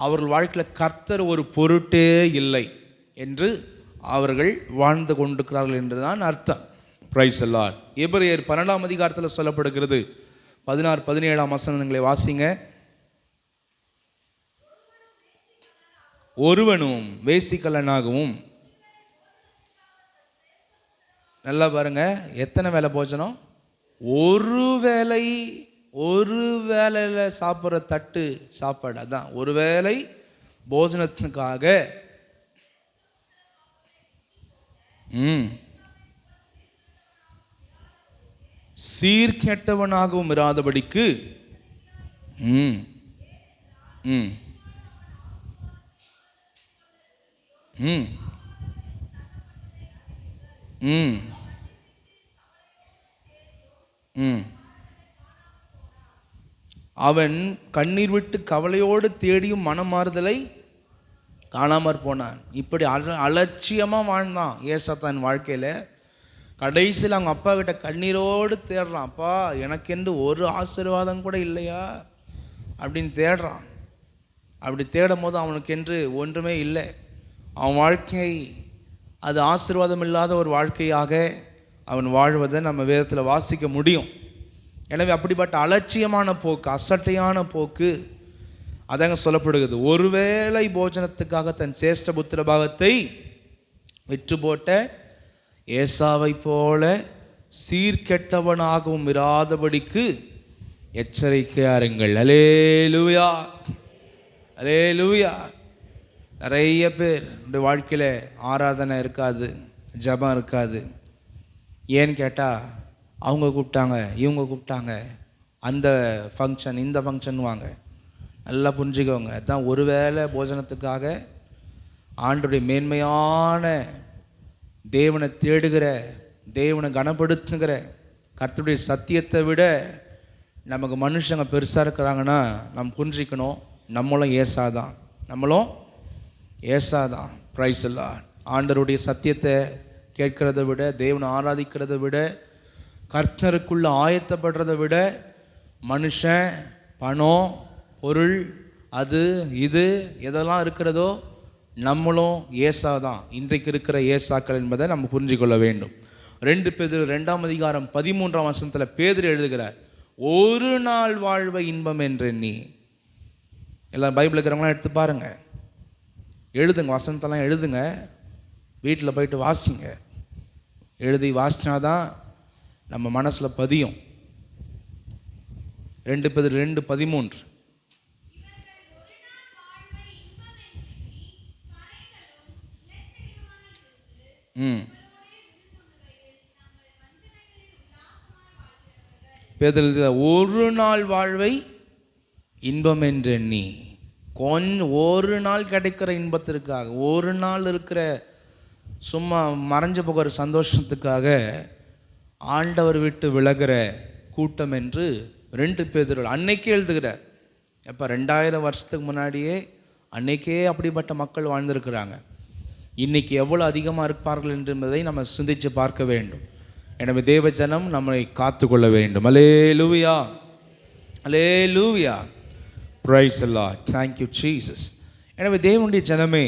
அவர்கள் வாழ்க்கையில் கர்த்தர் ஒரு பொருட்டே இல்லை என்று அவர்கள் வாழ்ந்து கொண்டிருக்கிறார்கள் என்றுதான் அர்த்தம். Price the Lord. எபிரேயர் 12ஆம் அதிகாரத்தில் சொல்லப்படுகிறது, 16-17 வசனங்களை வாசிங்க. ஒருவனும் வேசிக்கல்லனாகவும், நல்லா பாருங்க, எத்தனை வேலை போஜனம்? ஒரு வேளையில் சாப்பிட்ற தட்டு சாப்பாடு, அதான் ஒரு வேளை போஜனத்துக்காக சீர்கெட்டவனாகவும் இராதபடிக்கு ம் ம் ம் ம் ம் அவன் கண்ணீர் விட்டு கவலையோடு தேடியும் மனமாறுதலை காணாமற் போனான். இப்படி அலட்சியமாக வாழ்ந்தான் ஏசா தன் வாழ்க்கையில். கடைசியில் அவங்க அப்பா கிட்ட கண்ணீரோடு தேடுறான், அப்பா எனக்கென்று ஒரு ஆசீர்வாதம் கூட இல்லையா அப்படின்னு தேடுறான். அப்படி தேடும் போது அவனுக்கென்று ஒன்றுமே இல்லை. அவன் வாழ்க்கை அது ஆசீர்வாதம் இல்லாத ஒரு வாழ்க்கையாக அவன் வாழ்வதை நம்ம வேதத்தில் வாசிக்க முடியும். எனவே அப்படிப்பட்ட அலட்சியமான போக்கு, அசட்டையான போக்கு அதாங்க சொல்லப்படுகிறது. ஒருவேளை போஜனத்துக்காக தன் சேஷ்ட புத்திர பாகத்தை விற்று போட்ட ஏசாவை போல சீர்கெட்டவனாகவும் இராதபடிக்கு எச்சரிக்கையாருங்கள். அல்லேலூயா, அல்லேலூயா. நிறைய பேர் இந்த வாழ்க்கையில் ஆராதனை இருக்காது, ஜபம் இருக்காது. ஏன்னு கேட்டால் அவங்க கூப்பிட்டாங்க, இவங்க கூப்பிட்டாங்க, அந்த ஃபங்க்ஷன் இந்த ஃபங்க்ஷன்வாங்க. நல்லா புரிஞ்சுக்கோங்க. அதுதான் ஒருவேளை போஜனத்துக்காக ஆண்டவருடைய மேன்மையான தேவனை தேடுகிற, தேவனை கனப்படுத்துகிற கர்த்தருடைய சத்தியத்தை விட நமக்கு மனுஷங்க பெருசாக இருக்கிறாங்கன்னா நம்ம புரிஞ்சிக்கணும், நம்மளும் ஏசாதான், நம்மளும் ஏசாதான். பிரைஸ் எல்லாம் ஆண்டவருடைய சத்தியத்தை கேட்கிறத விட, தேவனை ஆராதிக்கிறத விட, கர்த்தருக்குள்ள ஆயத்தப்படுறதை விட மனுஷன் பணம் பொருள் அது இது எதெல்லாம் இருக்கிறதோ நம்மளும் ஏசாதான், இன்றைக்கு இருக்கிற ஏசாக்கள் என்பதை நம்ம புரிஞ்சுக்கொள்ள வேண்டும். 2 பேதுரு 2:13 பேதுரு எழுதுகிறார், ஒரு நாள் வாழ்வை இன்பம் என்று நீ. எல்லாம் பைபிள் இருக்கிறவங்களாம் எடுத்து பாருங்க, எழுதுங்க, வசனத்தெல்லாம் எழுதுங்க, வீட்டில் போயிட்டு வாசிங்க. எழுதி வாசினாதான் நம்ம மனசில் பதியும். 2 பேதுரு 2:13. பேதுரு ஒரு நாள் வாழ்வை இன்பம் என்று எண்ணி, ஒரு நாள் கிடைக்கிற இன்பத்திற்காக, ஒரு நாள் இருக்கிற சும்மா மறைஞ்சு போகிற சந்தோஷத்துக்காக ஆண்டவர் விட்டு விலகிற கூட்டம் என்று 2 பேதுரு அன்னைக்கே எழுதுகிறார். எப்போ 2000 வருஷத்துக்கு முன்னாடியே அன்னைக்கே அப்படிப்பட்ட மக்கள் வாழ்ந்திருக்கிறாங்க. இன்னைக்கு எவ்வளோ அதிகமாக இருப்பார்கள் என்பதை நம்ம சிந்தித்து பார்க்க வேண்டும். எனவே தேவ ஜனம் நம்மை காத்து கொள்ள வேண்டும். அல்லேலூயா, அல்லேலூயா, praise the Lord, thank you Jesus. எனவே தேவனுடைய ஜனமே,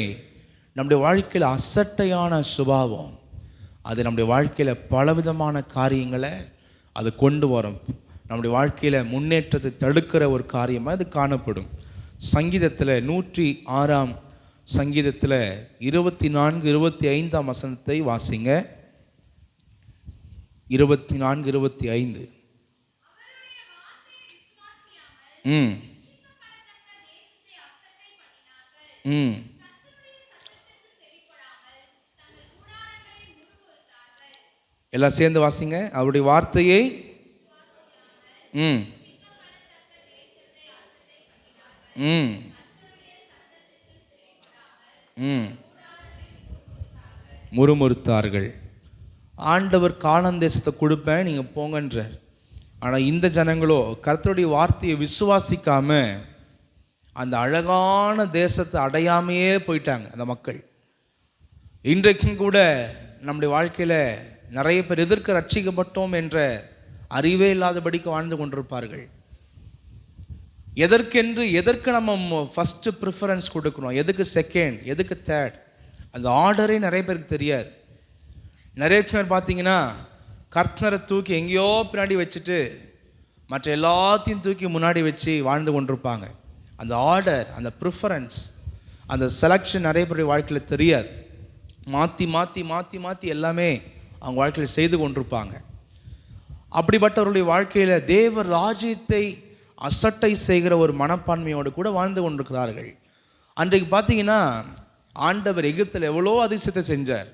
நம்முடைய வாழ்க்கையில் அசட்டையான சுபாவம் அது நம்முடைய வாழ்க்கையில் பலவிதமான காரியங்களை அது கொண்டு வரும். நம்முடைய வாழ்க்கையில் முன்னேற்றத்தை தடுக்கிற ஒரு காரியமாக அது காணப்படும். சங்கீதத்தில் 106 சங்கீதத்தில் 24-25 வசனத்தை வாசிங்க. 24-25. எல்லாம் சேர்ந்து வாசிங்க. அவருடைய வார்த்தையை முறுமுறுத்தார்கள். ஆண்டவர் கானான் தேசத்தை கொடுப்பேன் நீங்கள் போங்கன்றார். ஆனால் இந்த ஜனங்களோ கர்த்தருடைய வார்த்தையை விசுவாசிக்காம அந்த அழகான தேசத்தை அடையாமையே போயிட்டாங்க அந்த மக்கள். இன்றைக்கும் கூட நம்முடைய வாழ்க்கையில் நிறைய பேர் எதற்கு ரட்சிக்கப்பட்டோம் என்ற அறிவே இல்லாதபடிக்கு வாழ்ந்து கொண்டிருப்பார்கள். எதற்கு நம்ம ஃபஸ்ட்டு ப்ரிஃபரன்ஸ் கொடுக்கணும், எதுக்கு செகண்ட், எதுக்கு தேர்ட், அந்த ஆர்டரே நிறைய பேருக்கு தெரியாது. நிறைய பேர் பார்த்தீங்கன்னா கர்த்தரை தூக்கி எங்கேயோ பின்னாடி வச்சுட்டு மற்ற எல்லாத்தையும் தூக்கி முன்னாடி வச்சு வாழ்ந்து கொண்டிருப்பாங்க. அந்த ஆர்டர், அந்த ப்ரிஃபரன்ஸ், அந்த செலக்ஷன் நிறைய பேருடைய வாழ்க்கையில் தெரியாது. மாற்றி மாற்றி மாற்றி மாற்றி எல்லாமே அவங்க வாழ்க்கையில் செய்து கொண்டிருப்பாங்க. அப்படிப்பட்டவர்களுடைய வாழ்க்கையில் தேவ ராஜ்யத்தை அசட்டை செய்கிற ஒரு மனப்பான்மையோடு கூட வாழ்ந்து கொண்டிருக்கிறார்கள். அன்றைக்கு பார்த்தீங்கன்னா ஆண்டவர் எகிப்தில் எவ்வளோ அதிசயத்தை செஞ்சார்.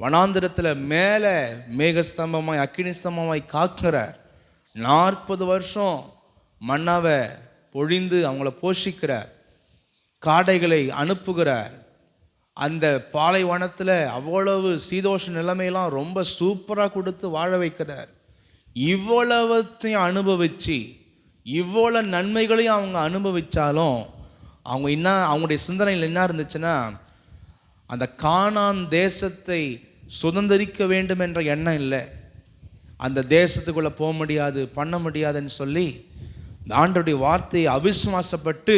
வனாந்திரத்தில் மேலே மேகஸ்தம்பமாய் அக்கினி ஸ்தம்பமாய் காக்கிறார். 40 வருஷம் மன்னாவை பொழிந்து அவங்கள போஷிக்கிறார், காடைகளை அனுப்புகிறார். அந்த பாலைவனத்தில் அவ்வளவு சீதோஷ நிலைமையெல்லாம் ரொம்ப சூப்பராக கொடுத்து வாழ வைக்கிறார். இவ்வளவத்தையும் அனுபவித்து இவ்வளோ நன்மைகளையும் அவங்க அனுபவித்தாலும் அவங்க என்ன, அவங்களுடைய சிந்தனையில் என்ன இருந்துச்சுன்னா, அந்த கானான் தேசத்தை சுதந்திரிக்க வேண்டும் என்ற எண்ணம் இல்லை. அந்த தேசத்துக்குள்ளே போக முடியாது, பண்ண முடியாதுன்னு சொல்லி ஆண்டவருடைய வார்த்தையை அவிசுவாசப்பட்டு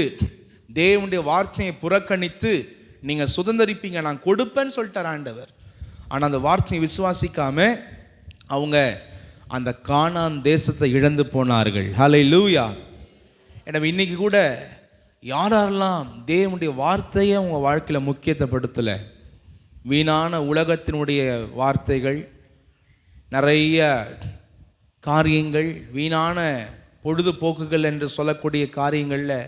தேவனுடைய வார்த்தையை புறக்கணித்து நீங்கள் சுதந்திரிப்பீங்க, நான் கொடுப்பேன்னு சொல்லிட்டார் ஆண்டவர். ஆனால் அந்த வார்த்தையை விசுவாசிக்காம அவங்க அந்த கானான் தேசத்தை இழந்து போனார்கள். ஹல்லேலூயா. எனவே இன்னைக்கு கூட யாரெல்லாம் தேவனுடைய வார்த்தையை அவங்க வாழ்க்கையில் முக்கியத்துவப்படுத்தலை, வீணான உலகத்தினுடைய வார்த்தைகள், நிறைய காரியங்கள், வீணான பொழுதுபோக்குகள் என்று சொல்லக்கூடிய காரியங்களில்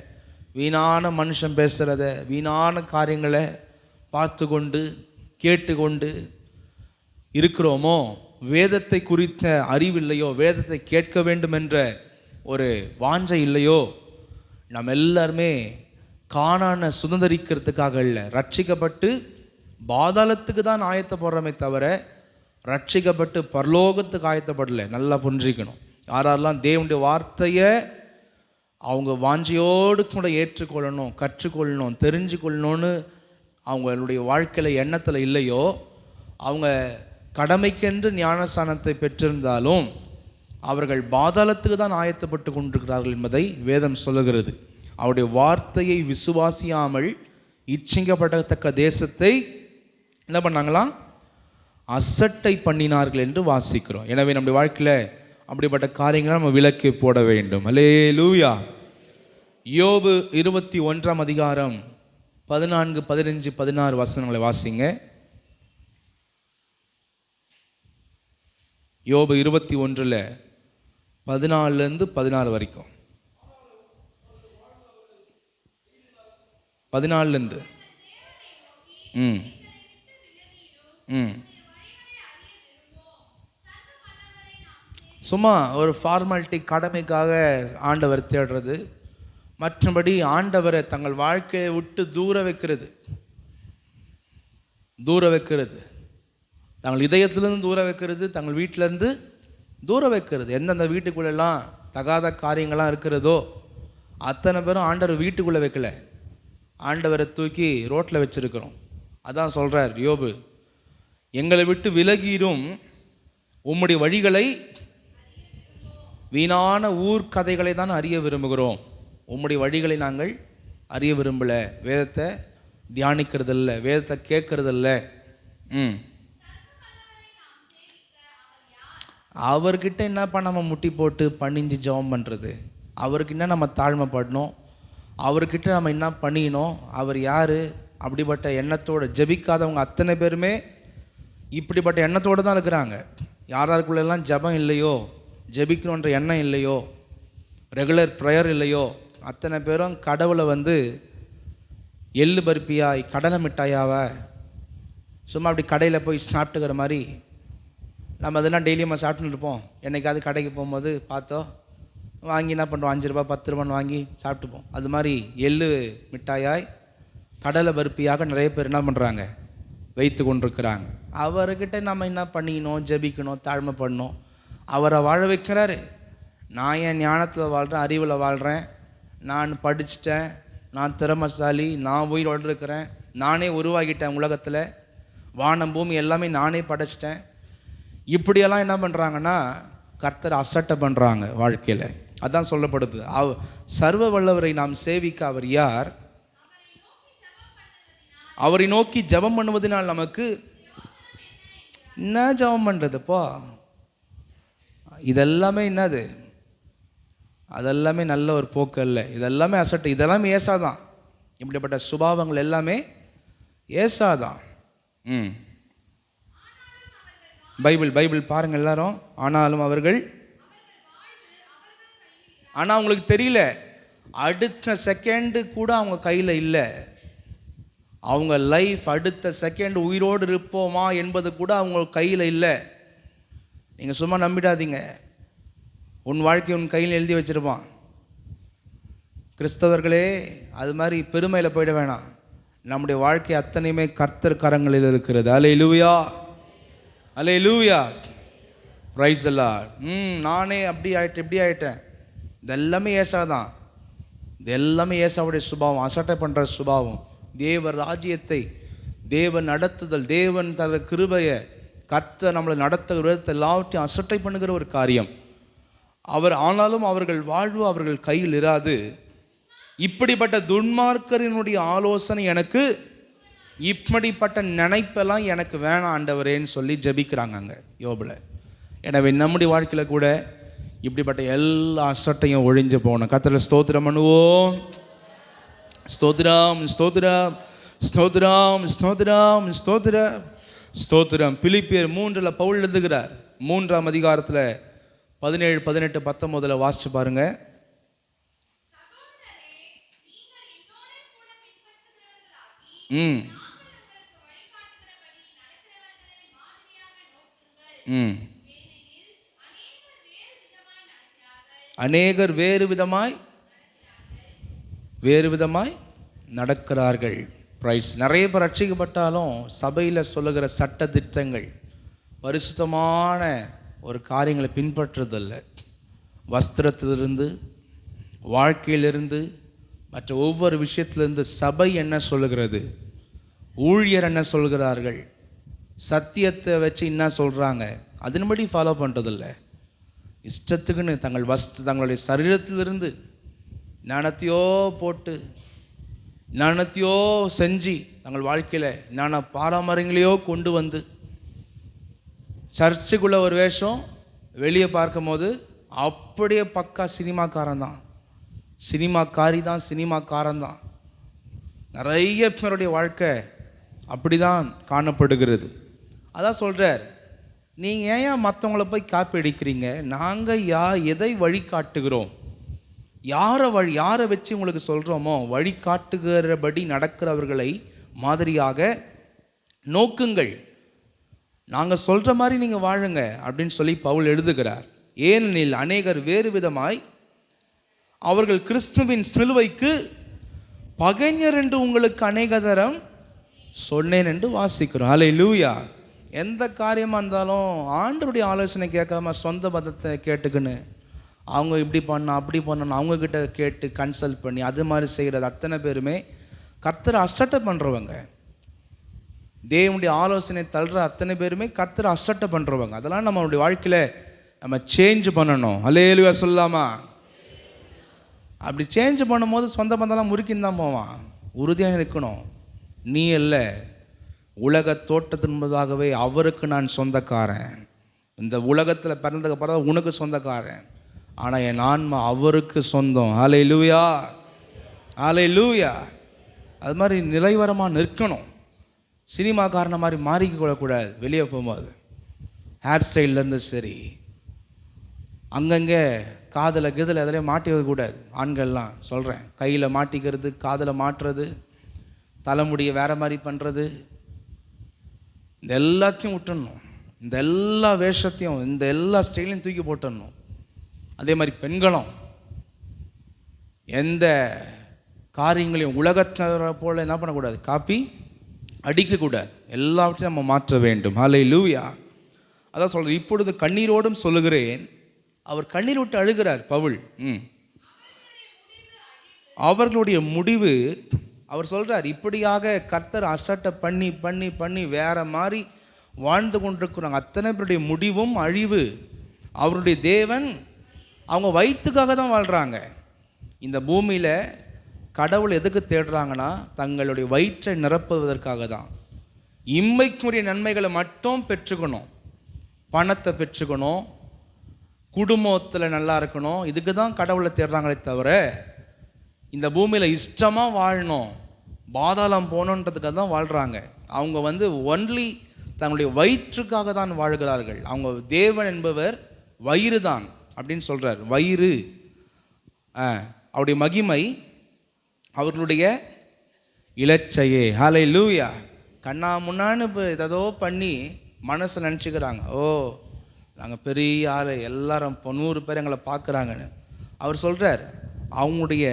வீணான மனுஷன் பேசுகிறத, வீணான காரியங்களை பார்த்து கொண்டு கேட்டுக்கொண்டு இருக்கிறோமோ, வேதத்தை குறித்த அறிவில்லையோ, வேதத்தை கேட்க வேண்டும் என்ற ஒரு வாஞ்சை இல்லையோ, நம்ம எல்லாருமே கானானை சுதந்திரிக்கிறதுக்காக இல்லை, ரட்சிக்கப்பட்டு பாதாளத்துக்கு தான் ஆயத்தப்படுறோமே தவிர ரட்சிக்கப்பட்டு பரலோகத்துக்கு ஆயத்தப்படலை. நல்லா புரிஞ்சிக்கணும். யாரெல்லாம் தேவனுடைய வார்த்தையை அவங்க வாஞ்சையோடு கூட ஏற்றுக்கொள்ளணும், கற்றுக்கொள்ளணும், தெரிஞ்சு கொள்ளணும்னு அவங்களுடைய வாழ்க்கையில் எண்ணத்தில் இல்லையோ, அவங்க கடமைக்கென்று ஞானஸ்தானத்தை பெற்றிருந்தாலும் அவர்கள் பாதாளத்துக்கு தான் ஆயத்தப்பட்டு கொண்டிருக்கிறார்கள் என்பதை வேதம் சொல்லுகிறது. அவருடைய வார்த்தையை விசுவாசியாமல் இச்சிங்கப்படத்தக்க தேசத்தை என்ன பண்ணாங்களாம், அசட்டை பண்ணினார்கள் என்று வாசிக்கிறோம். எனவே நம்முடைய வாழ்க்கையில் அப்படிப்பட்ட காரியங்களை நம்ம விலக்கி போட வேண்டும். அல்லேலூயா. யோபு 21ஆம் அதிகாரம் 14, 15, 16 வசனங்களை வாசிங்க. யோபு 21 14 16 வரைக்கும். 14 சும்மா ஒரு ஃபார்மாலிட்டி, கடமைக்காக ஆண்டவர் தேடுறது, மற்றபடி ஆண்டவரை தங்கள் வாழ்க்கையை விட்டு தூர வைக்கிறது, தங்கள் இதயத்திலேருந்து தூர வைக்கிறது, தங்கள் வீட்டிலேருந்து தூர வைக்கிறது. எந்தெந்த வீட்டுக்குள்ளெல்லாம் தகாத காரியங்கள்லாம் இருக்கிறதோ அத்தனை பேரும் ஆண்டவர் வீட்டுக்குள்ளே வைக்கல, ஆண்டவரை தூக்கி ரோட்டில் வச்சுருக்கிறோம். அதான் சொல்கிறார் யோபு, எங்களை விட்டு விலகிரும் உம்முடைய வழிகளை, வீணான ஊர் கதைகளை தான் அறிய விரும்புகிறோம், உம்முடைய வழிகளை நாங்கள் அறிய விரும்பலை. வேதத்தை தியானிக்கிறதில்ல, வேதத்தை கேட்கறதில்ல. அவர்கிட்ட என்னப்பா நம்ம முட்டி போட்டு பணிஞ்சு ஜெபம் பண்ணுறது? அவருக்கு என்ன நம்ம தாழ்மைப்படணும்? அவர்கிட்ட நம்ம என்ன பண்ணிக்கணும்? அவர் யார்? அப்படிப்பட்ட எண்ணத்தோடு ஜெபிக்காதவங்க அத்தனை பேருமே இப்படிப்பட்ட எண்ணத்தோடு தான் இருக்கிறாங்க. யாராருக்குள்ளெல்லாம் ஜெபம் இல்லையோ, ஜெபிக்கணுன்ற எண்ணம் இல்லையோ, ரெகுலர் ப்ரேயர் இல்லையோ, அத்தனை பேரும் கடவுளை எள்ளு பருப்பியாய், கடலை மிட்டாயாவை சும்மா அப்படி கடையில் போய் சாப்பிட்டுக்கிற மாதிரி நம்ம அதெல்லாம் டெய்லியும் நம்ம சாப்பிட்டுன்னு இருப்போம். என்னைக்காவது கடைக்கு போகும்போது பார்த்தோம், வாங்கி என்ன பண்ணுறோம், 5 ரூபா 10 ரூபான்னு வாங்கி சாப்பிட்டுப்போம். அது மாதிரி எள்ளு மிட்டாயாய், கடலை பருப்பியாக நிறைய பேர் என்ன பண்ணுறாங்க, வைத்து கொண்டிருக்கிறாங்க. அவர்கிட்ட நம்ம என்ன பண்ணிக்கணும்? ஜெபிக்கணும், தாழ்மை பண்ணணும். அவரை வாழ வைக்கிறாரு. நான் என் ஞானத்தில் வாழ்கிறேன், அறிவில் வாழ்கிறேன், நான் படிச்சிட்டேன், நான் திறமைசாலி, நான் உயிரோடு இருக்கிறேன், நானே உருவாகிட்டேன், உலகத்தில் வானம் பூமி எல்லாமே நானே படைச்சிட்டேன். இப்படியெல்லாம் என்ன பண்ணுறாங்கன்னா கர்த்தரை அசட்டை பண்ணுறாங்க வாழ்க்கையில். அதான் சொல்லப்படுது, சர்வ வல்லவரை நாம் சேவிக்க அவர் யார்? அவரை நோக்கி ஜெபம் பண்ணுவதனால் நமக்கு என்ன? ஜெபம் பண்ணுறதுப்போ இதெல்லாமே என்னது? அதெல்லாமே நல்ல ஒரு போக்கு அல்ல. இதெல்லாமே அசட்டு, இதெல்லாமே ஏசாதான். இப்படிப்பட்ட சுபாவங்கள் எல்லாமே ஏசாதான். பைபிள் பாருங்க எல்லாரும். ஆனாலும் அவர்கள், ஆனால் அவங்களுக்கு தெரியல, அடுத்த செகண்டு கூட அவங்க கையில் இல்லை. அவங்க லைஃப் அடுத்த செகண்ட் உயிரோடு இருப்போமா என்பது கூட அவங்க கையில் இல்லை. நீங்கள் சும்மா நம்பிடாதீங்க. உன் வாழ்க்கை உன் கையில் எழுதி வச்சிருப்பான். கிறிஸ்தவர்களே அது மாதிரி பெருமையில் போயிட வேணாம். நம்முடைய வாழ்க்கை அத்தனையுமே கர்த்தர் கரங்களில் இருக்கிறது. அல்லேலூயா, அல்லேலூயா, பிரைஸ் தி லார்ட். நானே அப்படி ஆயிட்டேன் இப்படி ஆயிட்டேன், இது எல்லாமே ஏசா தான். இது எல்லாமே ஏசாவுடைய சுபாவம், அசட்டை பண்ணுற சுபாவம். தேவ ராஜ்யத்தை, தேவன் நடத்துதல், தேவன் தர கிருபையை, கர்த்தர் நம்மளை நடத்த விதத்தை எல்லாவற்றையும் அசட்டை பண்ணுகிற ஒரு காரியம் அவர். ஆனாலும் அவர்கள் வாழ்வு அவர்கள் கையில் இராது. இப்படிப்பட்ட துன்மார்க்கரினுடைய ஆலோசனை எனக்கு, இப்படிப்பட்ட நினைப்பெல்லாம் எனக்கு வேணாம் ஆண்டவரேன்னு சொல்லி ஜெபிக்கிறாங்க அங்கே யோபில். எனவே நம்முடைய வாழ்க்கையில் கூட இப்படிப்பட்ட எல்லா அசட்டையும் ஒழிஞ்சு போகணும். கர்த்தரை ஸ்தோத்திரம் பண்ணுவோம். ஸ்தோத்திரம், ஸ்தோத்திரம், ஸ்தோத்திரம், ஸ்தோத்திரம், ஸ்தோத்திரம், ஸ்தோத்திரம். பிலிப்பியர் 3 பவுல் எழுதுகிறார். 3ஆம் அதிகாரத்தில் 17, 18, 19 வாசிச்சு பாருங்க. அநேகர் வேறு விதமாய் நடக்கிறார்கள். பிரைஸ். நிறைய பேர் ரட்சிக்கப்பட்டாலும் சபையில் சொல்லுகிற சட்ட திட்டங்கள், பரிசுத்தமான ஒரு காரியங்களை பின்பற்றுறதில்ல. வஸ்திரத்திலிருந்து, வாழ்க்கையிலிருந்து, மற்ற ஒவ்வொரு விஷயத்திலிருந்து சபை என்ன சொல்லுகிறது, ஊழியர் என்ன சொல்கிறார்கள், சத்தியத்தை வச்சு என்ன சொல்கிறாங்க, அதன்படி ஃபாலோ பண்ணுறதில்ல. இஷ்டத்துக்குன்னு தங்களுடைய சரீரத்திலிருந்து ஞானத்தையோ போட்டு, ஞானத்தையோ செஞ்சு, தங்கள் வாழ்க்கையில் ஞான பாரம்பரியங்களையோ கொண்டு வந்து, சர்ச்சுக்குள்ளே ஒரு வேஷம், வெளியே பார்க்கும் போது அப்படியே பக்கா சினிமாக்காரன் தான், சினிமாக்காரி தான், சினிமாக்காரன் தான். நிறைய பேருடைய வாழ்க்கை அப்படி தான் காணப்படுகிறது. அதான் சொல்கிறார், நீங்கள் ஏன் மற்றவங்கள போய் காப்பி அடிக்கிறீங்க? நாங்கள் எதை வழி காட்டுகிறோம், யாரை வச்சு உங்களுக்கு சொல்கிறோமோ வழிகாட்டுகிறபடி நடக்கிறவர்களை மாதிரியாக நோக்குங்கள். நாங்கள் சொல்கிற மாதிரி நீங்கள் வாழுங்க அப்படின்னு சொல்லி பவுல் எழுதுகிறார். ஏனெனில் அநேகர் வேறு விதமாய், அவர்கள் கிறிஸ்துவின் சிலுவைக்கு பகைஞர் என்று உங்களுக்கு அநேக தரம் சொன்னேன் என்று வாசிக்கிறோம். அல்லேலூயா. எந்த காரியமாக இருந்தாலும் ஆண்டவருடைய ஆலோசனை கேட்காம சொந்த பதத்தை கேட்டுக்குன்னு, அவங்க இப்படி பண்ணணும் அப்படி பண்ணணும் அவங்கக்கிட்ட கேட்டு கன்சல்ட் பண்ணி அது மாதிரி செய்கிறது அத்தனை பேருமே கர்த்தரை அசட்டை பண்ணுறவங்க. தேவனுடைய ஆலோசனை தள்ளுற அத்தனை பேருமே கர்த்தரை அசட்டை பண்ணுறவங்க. அதெல்லாம் நம்மளுடைய வாழ்க்கையில் நம்ம சேஞ்ச் பண்ணணும். அல்லேலூயா சொல்லாமா? அப்படி சேஞ்ச் பண்ணும்போது சொந்த பந்தம்லாம் முறுக்கின்னு தான் போவான். உறுதியாக இருக்கணும். நீ இல்லை, உலக தோட்டத்தின் முன்பதாகவே அவருக்கு நான் சொந்தக்காரன். இந்த உலகத்தில் பிறந்ததுக்கு பிறகு உனக்கு சொந்தக்காரன், ஆனால் என் ஆன்மா அவருக்கு சொந்தம். அல்லேலூயா, அல்லேலூயா. அது மாதிரி நிலைவரமாக நிற்கணும். சினிமாக்காரனை மாதிரி மாறிக்க கொள்ளக்கூடாது. வெளியே போகும்போது ஹேர் ஸ்டைல்லேருந்து சரி, அங்கங்கே காதில் கீதில் எதிலையும் மாட்டி வைக்கக்கூடாது. ஆண்கள்லாம் சொல்கிறேன், கையில் மாட்டிக்கிறது, காதில் மாட்டுறது, தலைமுடியை வேறு மாதிரி பண்ணுறது, இந்த எல்லாத்தையும் விட்டுடணும். இந்த எல்லா வேஷத்தையும், இந்த எல்லா ஸ்டைலையும் தூக்கி போட்டுடணும். அதே மாதிரி பெண்களும் எந்த காரியங்களையும் உலகத்தினரை போல் என்ன பண்ணக்கூடாது, காப்பி அடிக்கக்கூடாது. எல்லாவற்றையும் நம்ம மாற்ற வேண்டும். அல்லேலூயா. அதான் சொல்கிறேன், இப்பொழுது கண்ணீரோடும் சொல்லுகிறேன். அவர் கண்ணீர் விட்டு அழுகிறார் பவுல். அவர்களுடைய முடிவு, அவர் சொல்கிறார், இப்படியாக கர்த்தர் அசட்டை பண்ணி பண்ணி பண்ணி வேற மாதிரி வாழ்ந்து கொண்டிருக்கிறாங்க. அத்தனை பேருடைய முடிவும் அழிவு. அவருடைய தேவன் அவங்க வயிற்றுக்காக தான் வாழ்கிறாங்க. இந்த பூமியில் கடவுள் எதுக்கு தேடுறாங்கன்னா, தங்களுடைய வயிற்றை நிரப்புவதற்காக தான். இம்மைக்குரிய நன்மைகளை மட்டும் பெற்றுக்கணும், பணத்தை பெற்றுக்கணும், குடும்பத்தில் நல்லா இருக்கணும், இதுக்கு தான் கடவுளை தேடுறாங்களே தவிர இந்த பூமியில் இஷ்டமாக வாழணும், பாதாளம் போகணுன்றதுக்காக தான் வாழ்கிறாங்க. அவங்க ஒன்லி தங்களுடைய வயிற்றுக்காக தான் வாழ்கிறார்கள். அவங்க தேவன் என்பவர் வயிறு தான் அப்படின்னு சொல்கிறார். வயிறு, அவருடைய மகிமை அவர்களுடைய இலச்சையே. ஹல்லேலூயா. கண்ணா முன்னான்னு இப்போ ஏதோ பண்ணி மனசை நினச்சிக்கிறாங்க, ஓ நாங்கள் பெரிய ஆள், எல்லாரும் 100 பேர் எங்களை பார்க்குறாங்கன்னு. அவர் சொல்கிறார், அவங்களுடைய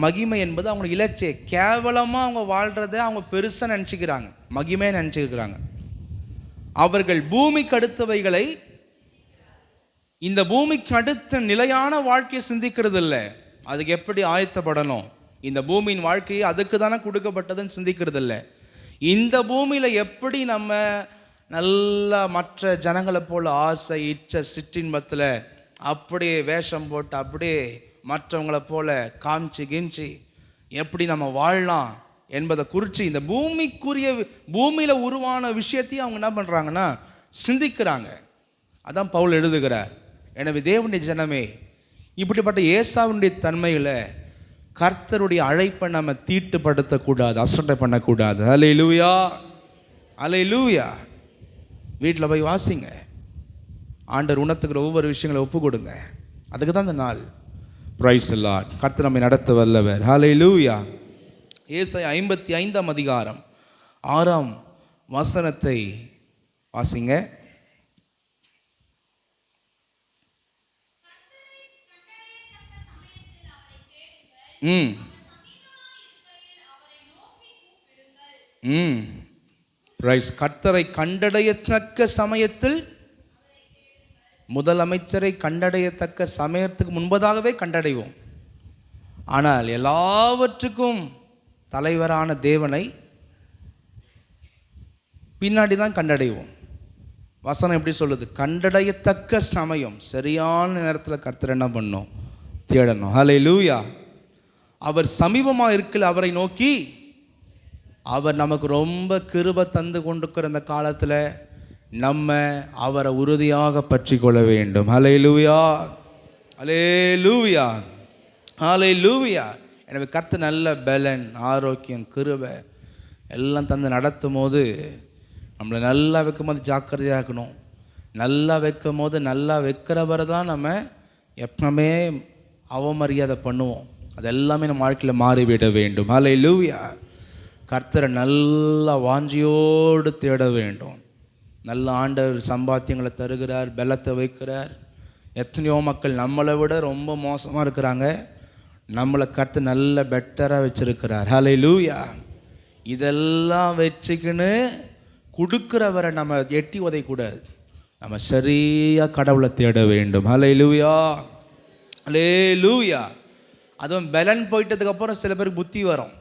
மகிமை என்பது அவங்க இலட்சிய கேவலமாக அவங்க வாழ்கிறத அவங்க பெருசாக நினச்சிக்கிறாங்க, மகிமையை நினச்சிக்கிறாங்க. அவர்கள் பூமிக்கு அடுத்தவைகளை, இந்த பூமிக்கு அடுத்த நிலையான வாழ்க்கையை சிந்திக்கிறது இல்லை. அதுக்கு எப்படி ஆயத்தப்படணும், இந்த பூமியின் வாழ்க்கையை அதுக்கு தானே கொடுக்கப்பட்டதுன்னு சிந்திக்கிறது இல்லை. இந்த பூமியில் எப்படி நம்ம நல்லா மற்ற ஜனங்களை போல் ஆசை இச்சை சிற்றின்பத்தில் அப்படியே வேஷம் போட்டு அப்படியே மற்றவங்களை போல காமிச்சு கிஞ்சி எப்படி நம்ம வாழலாம் என்பதை குறித்து இந்த பூமியில் உருவான விஷயத்தையும் அவங்க என்ன பண்ணுறாங்கன்னா சிந்திக்கிறாங்க. அதான் பவுல் எழுதுகிறார், எனவே தேவனுடைய ஜனமே, இப்படிப்பட்ட ஏசாவுடைய தன்மையில் கர்த்தருடைய அழைப்பை நம்ம தீட்டுப்படுத்தக்கூடாது, அசட்டை பண்ணக்கூடாது. அல்லேலூயா, அல்லேலூயா. வீட்டில் போய் வாசிங்க, ஆண்டவர் உணர்த்துக்கிற ஒவ்வொரு விஷயங்களை ஒப்பு கொடுங்க. அதுக்கு தான் இந்த நாள். Price the Lord. கர்த்தர் நம்மை நடத்த வல்லவர். ஹல்லேலூயா. ஏசாயா 55ஆம் அதிகாரம் 6ஆம் வசனத்தை வாசிங்க. கர்த்தரை கண்டடையத்தக்க சமயத்தில், முதலமைச்சரை கண்டடையத்தக்க சமயத்துக்கு முன்பதாகவே கண்டடைவோம். ஆனால் எல்லாவற்றுக்கும் தலைவரான தேவனை பின்னாடி தான் கண்டடைவோம். வசனம் எப்படி சொல்லுது? கண்டடையத்தக்க சமயம், சரியான நேரத்தில் கர்த்தர் என்ன பண்ணணும்? தேடணும். ஹல்லேலூயா. அவர் சமீபமாக இருக்கல, அவரை நோக்கி. அவர் நமக்கு ரொம்ப கிருபை தந்து கொண்டிருக்கிற இந்த காலத்தில் நம்ம அவரை உறுதியாக பற்றி கொள்ள வேண்டும். ஹல்லேலூயா, ஹல்லேலூயா, ஹல்லேலூயா. எனவே கர்த்தர் நல்ல பலன், ஆரோக்கியம், கிருபை எல்லாம் தந்து நடத்தும் போது நம்மளை நல்லா வைக்கும் போது ஜாக்கிரதையாக இருக்கணும். நல்லா வைக்கும் போது நல்லா வைக்கிறவரை தான் நம்ம எப்பவுமே அவமரியாதை பண்ணுவோம். அது எல்லாமே நம்ம வாழ்க்கையில் மாறிவிட வேண்டும். ஹல்லேலூயா. கர்த்தரை நல்லா வாஞ்சியோடு தேட வேண்டும். நல்ல ஆண்டவர் சம்பாத்தியங்களை தருகிறார், பலத்தை வைக்கிறார். எத்தனையோ மக்கள் நம்மளை விட ரொம்ப மோசமாக இருக்கிறாங்க, நம்மளை கர்த்தர் நல்ல பெட்டராக வச்சுருக்கிறார். ஹல்லேலூயா. இதெல்லாம் வச்சுக்கின்னு கொடுக்குறவரை நம்ம எட்டி உதைக்கூடாது, நம்ம சரியாக கடவுளை தேட வேண்டும். ஹல்லேலூயா, ஹல்லேலூயா. அதுவும் பலன் போயிட்டதுக்கப்புறம் சில பேருக்கு புத்தி வரும்.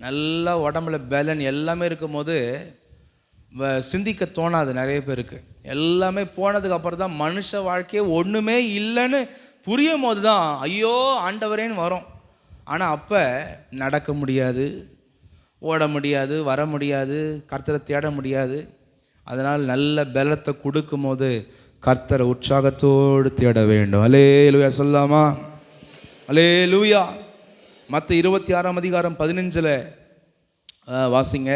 நல்லா உடம்புல பலன் எல்லாமே இருக்கும் போது சிந்திக்க தோணாது நிறைய பேருக்கு. எல்லாமே போனதுக்கப்புறம் தான் மனுஷ வாழ்க்கையே ஒன்றுமே இல்லைன்னு புரியும் போது தான் ஐயோ ஆண்டவரேன்னு வரும். ஆனால் அப்போ நடக்க முடியாது, ஓட முடியாது, வர முடியாது, கர்த்தரை தேட முடியாது. அதனால் நல்ல பலத்தை கொடுக்கும் போது கர்த்தரை உற்சாகத்தோடு தேட வேண்டும். அல்லேலூயா சொல்லாமா? அல்லேலூயா. மத்த 26ஆம் அதிகாரம் 15 வாசிங்க.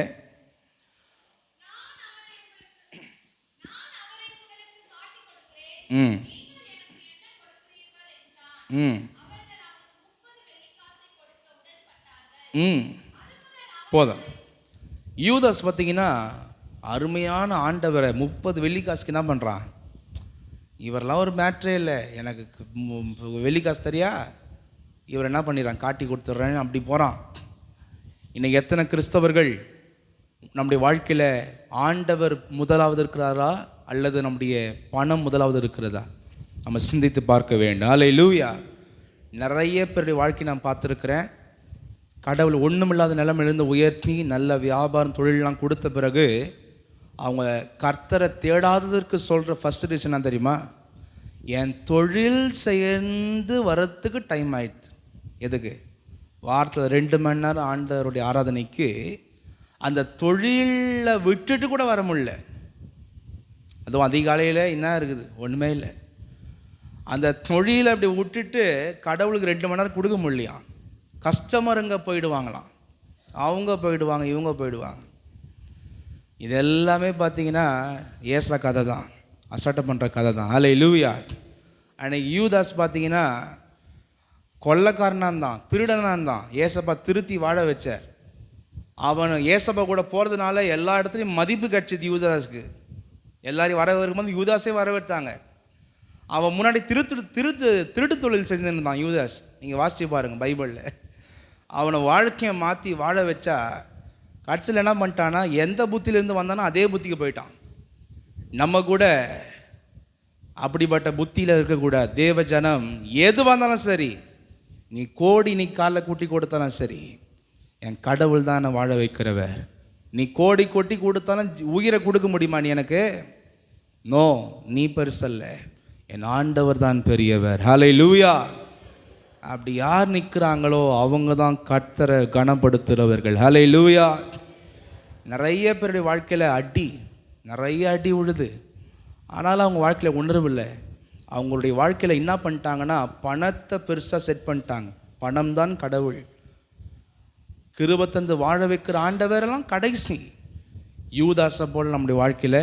போதும். யூதாஸ் பார்த்தீங்கன்னா அருமையான ஆண்டவரை 30 வெள்ளிக்காசுக்கு என்ன பண்ணுறான்? இவரெல்லாம் ஒரு மேட்ரே இல்லை, எனக்கு வெள்ளிக்காசு தெரியா, இவர் என்ன பண்ணிடுறான்? காட்டி கொடுத்துட்றேன்னு அப்படி போகிறான். இன்றைக்கி எத்தனை கிறிஸ்தவர்கள் நம்முடைய வாழ்க்கையில் ஆண்டவர் முதலாவது இருக்கிறாரா அல்லது நம்முடைய பணம் முதலாவது இருக்கிறதா? நம்ம சிந்தித்து பார்க்க வேண்டும். அல்லேலூயா. நிறைய பேருடைய வாழ்க்கை நான் பார்த்துருக்கிறேன். கடவுள் ஒன்றுமில்லாத நிலைமையிலிருந்து உயர்த்தி நல்ல வியாபாரம் தொழிலெலாம் கொடுத்த பிறகு அவங்க கர்த்தரை தேடாததற்கு சொல்கிற ஃபஸ்ட்டு ரீசன் என்ன தெரியுமா? என் தொழில் சேர்ந்து வரத்துக்கு டைம் ஆயிடுது. எதுக்கு? வாரத்தில் 2 மணி நேரம் ஆண்டவருடைய ஆராதனைக்கு அந்த தொழிலை விட்டுட்டு கூட வர முடியல. அதுவும் அதிகாலையில் என்ன இருக்குது? ஒன்றுமே இல்லை. அந்த தொழிலை அப்படி விட்டுட்டு கடவுளுக்கு 2 மணி நேரம் கொடுக்க முடியலையாம். கஸ்டமருங்க போயிடுவாங்களாம், அவங்க போயிடுவாங்க, இவங்க போயிடுவாங்க. இது எல்லாமே பார்த்தீங்கன்னா ஏசா கதை தான், அசட்டை பண்ணுற கதை தான். அல்லேலூயா. அன்னைக்கு யூதாஸ் பார்த்தீங்கன்னா கொள்ளைக்காரனாக இருந்தான், திருடனாக இருந்தான். ஏசப்பா திருத்தி வாழ வச்சார். அவன் ஏசப்பா கூட போகிறதுனால எல்லா இடத்துலையும் மதிப்பு கிடச்சிது யூதாஸுக்கு. எல்லாரையும் வர வரும்போது யூதாஸே வரவேற்றாங்க. அவன் முன்னாடி திருட்டு தொழில் செஞ்சுருந்தான் யூதாஸ். நீங்கள் வாசிச்சு பாருங்கள் பைபிளில். அவனை வாழ்க்கையை மாற்றி வாழ வச்சா கடைசியில் என்ன பண்ணிட்டான்னா எந்த புத்தியிலேருந்து வந்தானோ அதே புத்திக்கு போயிட்டான். நம்ம கூட அப்படிப்பட்ட புத்தியில் இருக்கக்கூடாது. தேவ ஜனம் எது வந்தாலும் சரி, நீ கோடி நீ காலை கூட்டி கொடுத்தாலும் சரி, என் கடவுள் தான் என்னை வாழ வைக்கிறவர். நீ கோடி கொட்டி கொடுத்தாலும் உயிரை கொடுக்க முடியுமா நீ எனக்கு? நோ, நீ பெருசல்ல, என் ஆண்டவர் தான் பெரியவர். ஹல்லேலூயா. அப்படி யார் நிற்கிறாங்களோ அவங்க தான் கர்த்தரை கனப்படுத்துகிறவர்கள். ஹல்லேலூயா. நிறைய பேருடைய வாழ்க்கையில் நிறைய அடி விழுது. ஆனாலும் அவங்க வாழ்க்கையில் உணர்வில்லை. அவங்களுடைய வாழ்க்கையில் என்ன பண்ணிட்டாங்கன்னா பணத்தை பெருசாக செட் பண்ணிட்டாங்க. பணம் தான் கடவுள். கிருபை தந்து வாழ வைக்கிற ஆண்டவரெல்லாம் கடைசி. யூதாஸை போல் நம்முடைய வாழ்க்கையில்,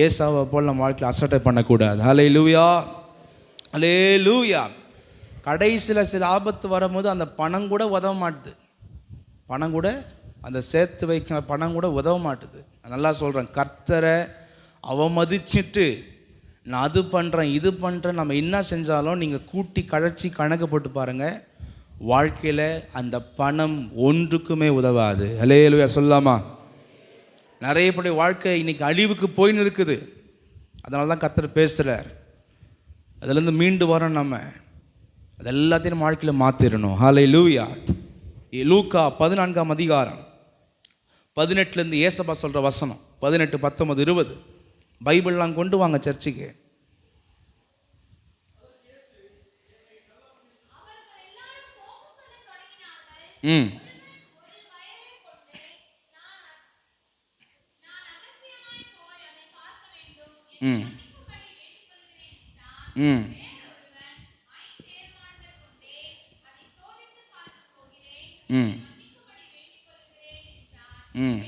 ஏசாவை போல் நம்ம வாழ்க்கையில் அசட்டை பண்ணக்கூடாது. ஹல்லேலூயா, ஹல்லேலூயா. கடைசியில் சில ஆபத்து வரும்போது அந்த பணம் கூட உதவ மாட்டுது. பணம் கூட, அந்த சேர்த்து வைக்கிற பணம் கூட உதவ மாட்டுது. நான் நல்லா சொல்கிறேன், கர்த்தரை அவமதிச்சிட்டு நான் அது பண்ணுறேன் இது பண்ணுறேன் நம்ம என்ன செஞ்சாலும் நீங்கள் கூட்டி கழைச்சி கணக்கு போட்டு பாருங்கள், வாழ்க்கையில் அந்த பணம் ஒன்றுக்குமே உதவாது. ஹல்லேலூயா சொல்லாமா? நிறைய பேருடைய வாழ்க்கை இன்னைக்கு அழிவுக்கு போயின்னு இருக்குது. அதனால தான் கர்த்தர் பேசுகிறார். அதுலேருந்து மீண்டு வரோம். நம்ம அது எல்லாத்தையும் நம்ம வாழ்க்கையில் மாற்றிடணும். ஹல்லேலூயா. லூக்கா 14ஆம் அதிகாரம் 18 ஏசப்பா சொல்கிற வசனம் 18, 19, 20 பைபிள்லாம் கொண்டு வாங்க சர்ச்சுக்கு. ம் ம் ம் ம் ம்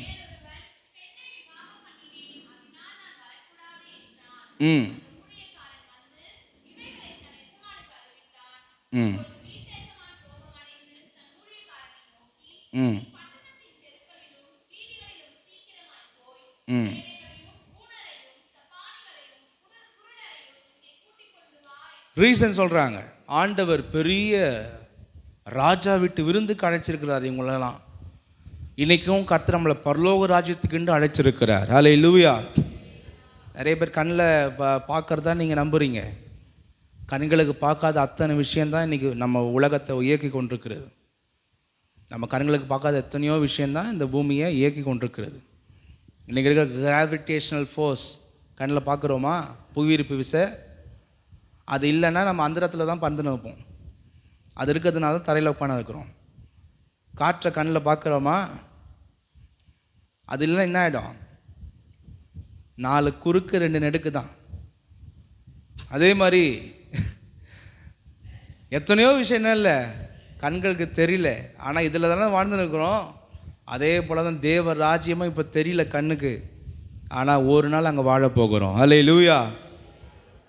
ம் ம் ம் ம் ரீசன் சொல்கிறாங்க. ஆண்டவர் பெரிய ராஜா விட்டு விருந்துக்கு அழைச்சிருக்கிறார் இவங்களெல்லாம். இன்றைக்கும் கர்த்தர் நம்மளை பரலோக ராஜ்யத்துக்குன்னு அழைச்சிருக்கிறார். ஹல்லேலூயா. நிறைய பேர் கண்ணில் பார்க்குறதா நீங்கள் நம்புகிறீங்க. கண்களுக்கு பார்க்காத அத்தனை விஷயந்தான் இன்றைக்கி நம்ம உலகத்தை இயக்கி கொண்டிருக்கிறது. நம்ம கண்களுக்கு பார்க்காத எத்தனையோ விஷயந்தான் இந்த பூமியை இயக்கி கொண்டிருக்கிறது. இன்றைக்கி இருக்கிற கிராவிடேஷனல் ஃபோர்ஸ் கண்ணில் பார்க்குறோமா? புவியீர்ப்பு விசை. அது இல்லைன்னா நம்ம அந்தரத்தில் தான் பறந்து நிற்போம். அது இருக்கிறதுனால தரையில் உட்காந்து இருக்கிறோம். காற்றை கண்ணில் பார்க்குறோமா? அது இல்லைன்னா என்ன ஆகிடும்? 4 குறுக்கு 2 நெடுக்கு தான். அதே மாதிரி எத்தனையோ விஷயம் என்ன இல்லை கண்களுக்கு தெரியல, ஆனால் இதில் தானே வாழ்ந்துன்னு இருக்கிறோம். அதே போல் தான் தேவ ராஜ்யமும் இப்போ தெரியல கண்ணுக்கு, ஆனால் ஒரு நாள் அங்கே வாழ போகிறோம். ஹல்லேலூயா.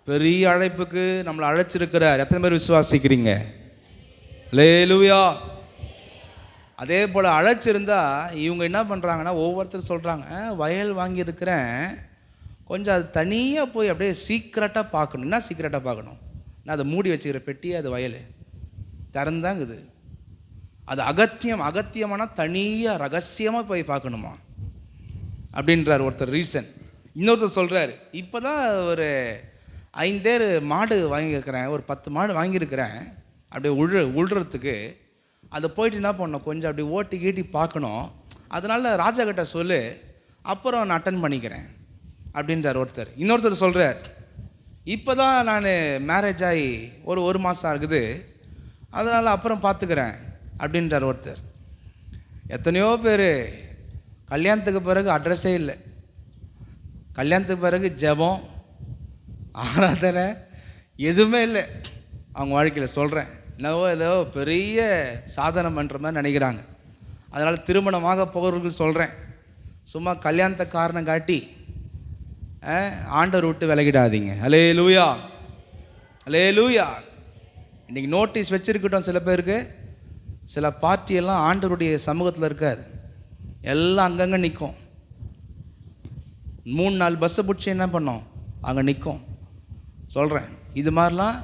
பெரிய அழைப்புக்கு நம்மளை அழைச்சிருக்கிறார். எத்தனை பேர் விசுவாசிக்கிறீங்க? ஹல்லேலூயா. அதே போல் அழைச்சிருந்தா இவங்க என்ன பண்ணுறாங்கன்னா ஒவ்வொருத்தர் சொல்கிறாங்க, வயல் வாங்கியிருக்கிறேன், கொஞ்சம் அது தனியாக போய் அப்படியே சீக்ரெட்டாக பார்க்கணும். என்ன சீக்ரெட்டாக பார்க்கணும்? நான் அதை மூடி வச்சுக்கிற பெட்டியே அது வயல் திறந்தாங்குது. அது அகத்தியமான தனியாக ரகசியமாக போய் பார்க்கணுமா அப்படின்றார் ஒருத்தர் ரீசன். இன்னொருத்தர் சொல்கிறார், இப்போ தான் ஒரு 5 மாடு வாங்கியிருக்கிறேன், ஒரு 10 மாடு வாங்கியிருக்கிறேன், அப்படியே உழுறதுக்கு. அதை போயிட்டு என்ன பண்ணணும், கொஞ்சம் அப்படி ஓட்டி கீட்டி பார்க்கணும். அதனால் ராஜா கிட்ட சொல்லு, அப்புறம் நான் அட்டன் பண்ணிக்கிறேன் அப்படின்றார் ஒருத்தர். இன்னொருத்தர் சொல்கிறார், இப்போ தான் நான் மேரேஜ் ஆகி ஒரு மாதம் ஆகுது, அதனால் அப்புறம் பார்த்துக்கிறேன் அப்படின்றார் ஒருத்தர். எத்தனையோ பேர் கல்யாணத்துக்கு பிறகு அட்ரஸே இல்லை, கல்யாணத்துக்கு பிறகு ஜெபம் ஆராதனை எதுவுமே இல்லை அவங்க வாழ்க்கையில். சொல்கிறேன், ஏதோ பெரிய சாதனை பண்ணுற மாதிரி நினைக்கிறாங்க. அதனால் திருமணமாக போகிறவர்கள் சொல்கிறேன், சும்மா கல்யாணத்தை காரணம் காட்டி ஆண்டவர் விட்டு விலகிடாதீங்க. ஹல்லேலூயா, ஹல்லேலூயா. இன்றைக்கி நோட்டீஸ் வச்சுருக்கட்டும். சில பேருக்கு சில பார்ட்டியெல்லாம் ஆண்டவருடைய சமூகத்தில் இருக்காது, எல்லாம் அங்கங்கே நிற்கும். 3-4 பஸ்ஸை பிடிச்சி என்ன பண்ணோம், அங்கே நிற்கும். சொல்கிறேன், இது மாதிரிலாம்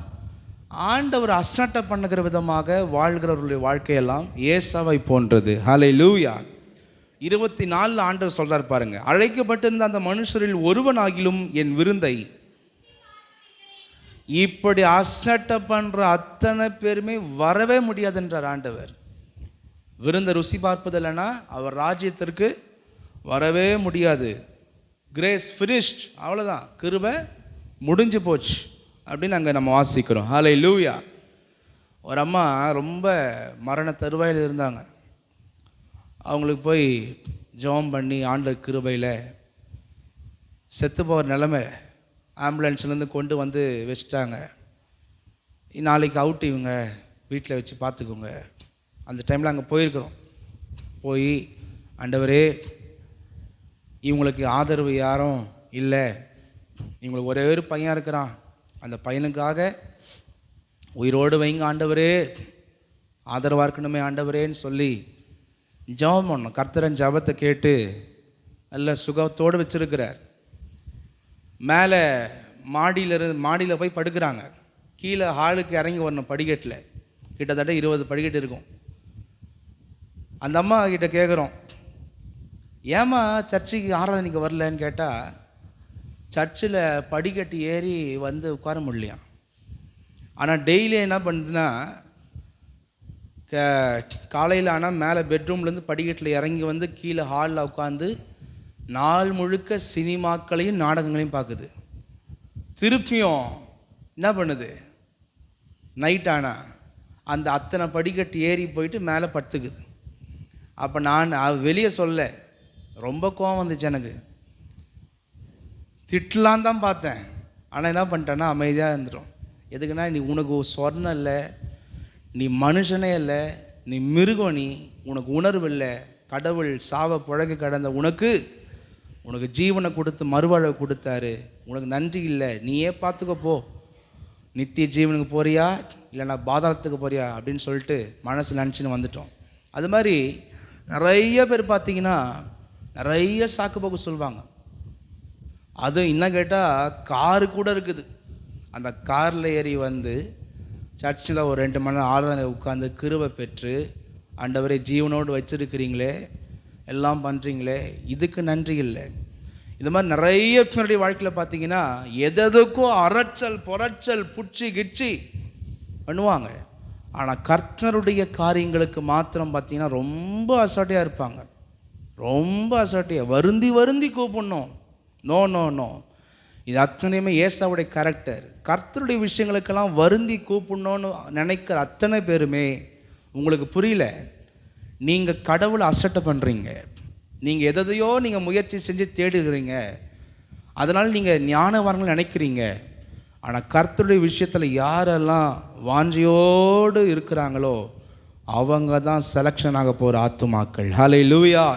ஆண்டவர் அசட்டை பண்ணுகிற விதமாக வாழ்கிறவர்களுடைய வாழ்க்கையெல்லாம் ஏசாவை போன்றது. ஹல்லேலூயா. 24 ஆண்டவர் சொல்றார் பாருங்க, அழைக்கப்பட்டிருந்த அந்த மனுஷரில் ஒருவனாகிலும் என் விருந்தை இப்படி அசட்டை பண்ற அத்தனை பேருமே வரவே முடியாதுன்றார் ஆண்டவர். விருந்தை ருசி பார்ப்பது இல்லைன்னா அவர் ராஜ்யத்திற்கு வரவே முடியாது. கிரேஸ் ஃபினிஷ்ட், அவ்வளோதான், கிருபை முடிஞ்சு போச்சு அப்படின்னு அங்கே நம்ம வாசிக்கிறோம். ஹல்லேலூயா. ஒரு அம்மா ரொம்ப மரண தருவாயில் இருந்தாங்க. அவங்களுக்கு போய் ஜெபம் பண்ணி ஆண்டவர் கிருபையில் செத்து போகிற நிலைமை, ஆம்புலன்ஸ்லேருந்து கொண்டு வந்து வச்சுட்டாங்க. நாளைக்கு அவுட், இவங்க வீட்டில் வச்சு பார்த்துக்கோங்க. அந்த டைமில் அங்கே போயிருக்கிறோம். போய் ஆண்டவரே இவங்களுக்கு ஆதரவு யாரும் இல்லை, இவங்களுக்கு ஒரே ஒரு பையன் இருக்கிறான், அந்த பையனுக்காக உயிரோடு வைங்க ஆண்டவரே, ஆதரவாக இருக்கணுமே ஆண்டவரேன்னு சொல்லி ஜெபம் பண்ணோம். கர்த்தரன் ஜெபத்தை கேட்டு நல்ல சுகத்தோடு வச்சிருக்கிறார். மேலே மாடியில் போய் படுக்கிறாங்க. கீழே ஹாலுக்கு இறங்கி வரணும் படிக்கட்டில், கிட்டத்தட்ட 20 படிக்கட்டு இருக்கும். அந்த அம்மா கிட்ட கேட்குறோம், ஏம்மா சர்ச்சுக்கு ஆராதனைக்கு வரலன்னு கேட்டால், சர்ச்சில் படிக்கட்டு ஏறி வந்து உட்கார முடியலையாம். ஆனால் டெய்லி என்ன பண்ணுதுன்னா, காலையில் ஆனால் மேலே பெட்ரூம்லேருந்து படிக்கட்டில் இறங்கி வந்து கீழே ஹாலில் உட்காந்து நாள் முழுக்க சினிமாக்களையும் நாடகங்களையும் பார்க்குது. திருப்பியும் என்ன பண்ணுது, நைட் ஆனால் அந்த அத்தனை படிக்கட்டு ஏறி போயிட்டு மேலே படுத்துக்குது. அப்போ நான் வெளியே சொல்ல ரொம்ப கோவம் வந்துச்சு எனக்கு. திட்டலான் தான் பார்த்தேன், ஆனால் என்ன பண்ணிட்டேன்னா அமைதியாக இருந்துடும். எதுக்குன்னா, நீ உனக்கு சொர்ணம் இல்லை, நீ மனுஷனே இல்லை, நீ மிருகம், நீ உனக்கு உணர்வு இல்லை. கடவுள் சாவை புழக்க கடந்த உனக்கு ஜீவனை கொடுத்து மறுவாழ்வை கொடுத்தாரு, உனக்கு நன்றி இல்லை, நீயே பார்த்துக்க போ, நித்திய ஜீவனுக்கு போறியா இல்லைனா பாதாளத்துக்கு போறியா அப்படின்னு சொல்லிட்டு மனசு நினச்சின்னு வந்துட்டோம். அது மாதிரி நிறைய பேர் பார்த்தீங்கன்னா நிறைய சாக்கு போக்கு சொல்லுவாங்க. அது இன்னும் கேட்டால் காரு கூட இருக்குது. அந்த காரில் ஏறி வந்து சர்ச்சில் ஒரு 2 மணி நேரம் ஆராதனை உட்காந்து கிருபை பெற்று ஆண்டவரே ஜீவனோடு வச்சிருக்கிறீங்களே, எல்லாம் பண்ணுறீங்களே, இதுக்கு நன்றி இல்லை. இது மாதிரி நிறைய பேருடைய வாழ்க்கையில் பார்த்தீங்கன்னா எதுக்கும் அரைச்சல் புரட்சல் புச்சி கிச்சி பண்ணுவாங்க. ஆனால் கர்த்தருடைய காரியங்களுக்கு மாத்திரம் பார்த்தீங்கன்னா ரொம்ப அசாட்டியாக இருப்பாங்க. ரொம்ப அசாட்டியாக வருந்தி வருந்தி கூப்பிடணும். நோ நோ நோ, இது அத்தனையுமே ஏசாவுடைய கேரக்டர். கர்த்தருடைய விஷயங்களுக்கெல்லாம் வருந்தி கூப்பிடணும்னு நினைக்கிற அத்தனை பேருமே உங்களுக்கு புரியல. நீங்கள் கடவுளை அசட்டை பண்ணுறீங்க, நீங்கள் எதையோ நீங்கள் முயற்சி செஞ்சு தேடுகிறீங்க, அதனால் நீங்கள் ஞானவான்கள் நினைக்கிறீங்க. ஆனால் கர்த்தருடைய விஷயத்தில் யாரெல்லாம் வாஞ்சியோடு இருக்கிறாங்களோ அவங்க தான் செலெக்ஷன் ஆக போகிற ஆத்துமாக்கள். ஹல்லேலூயா.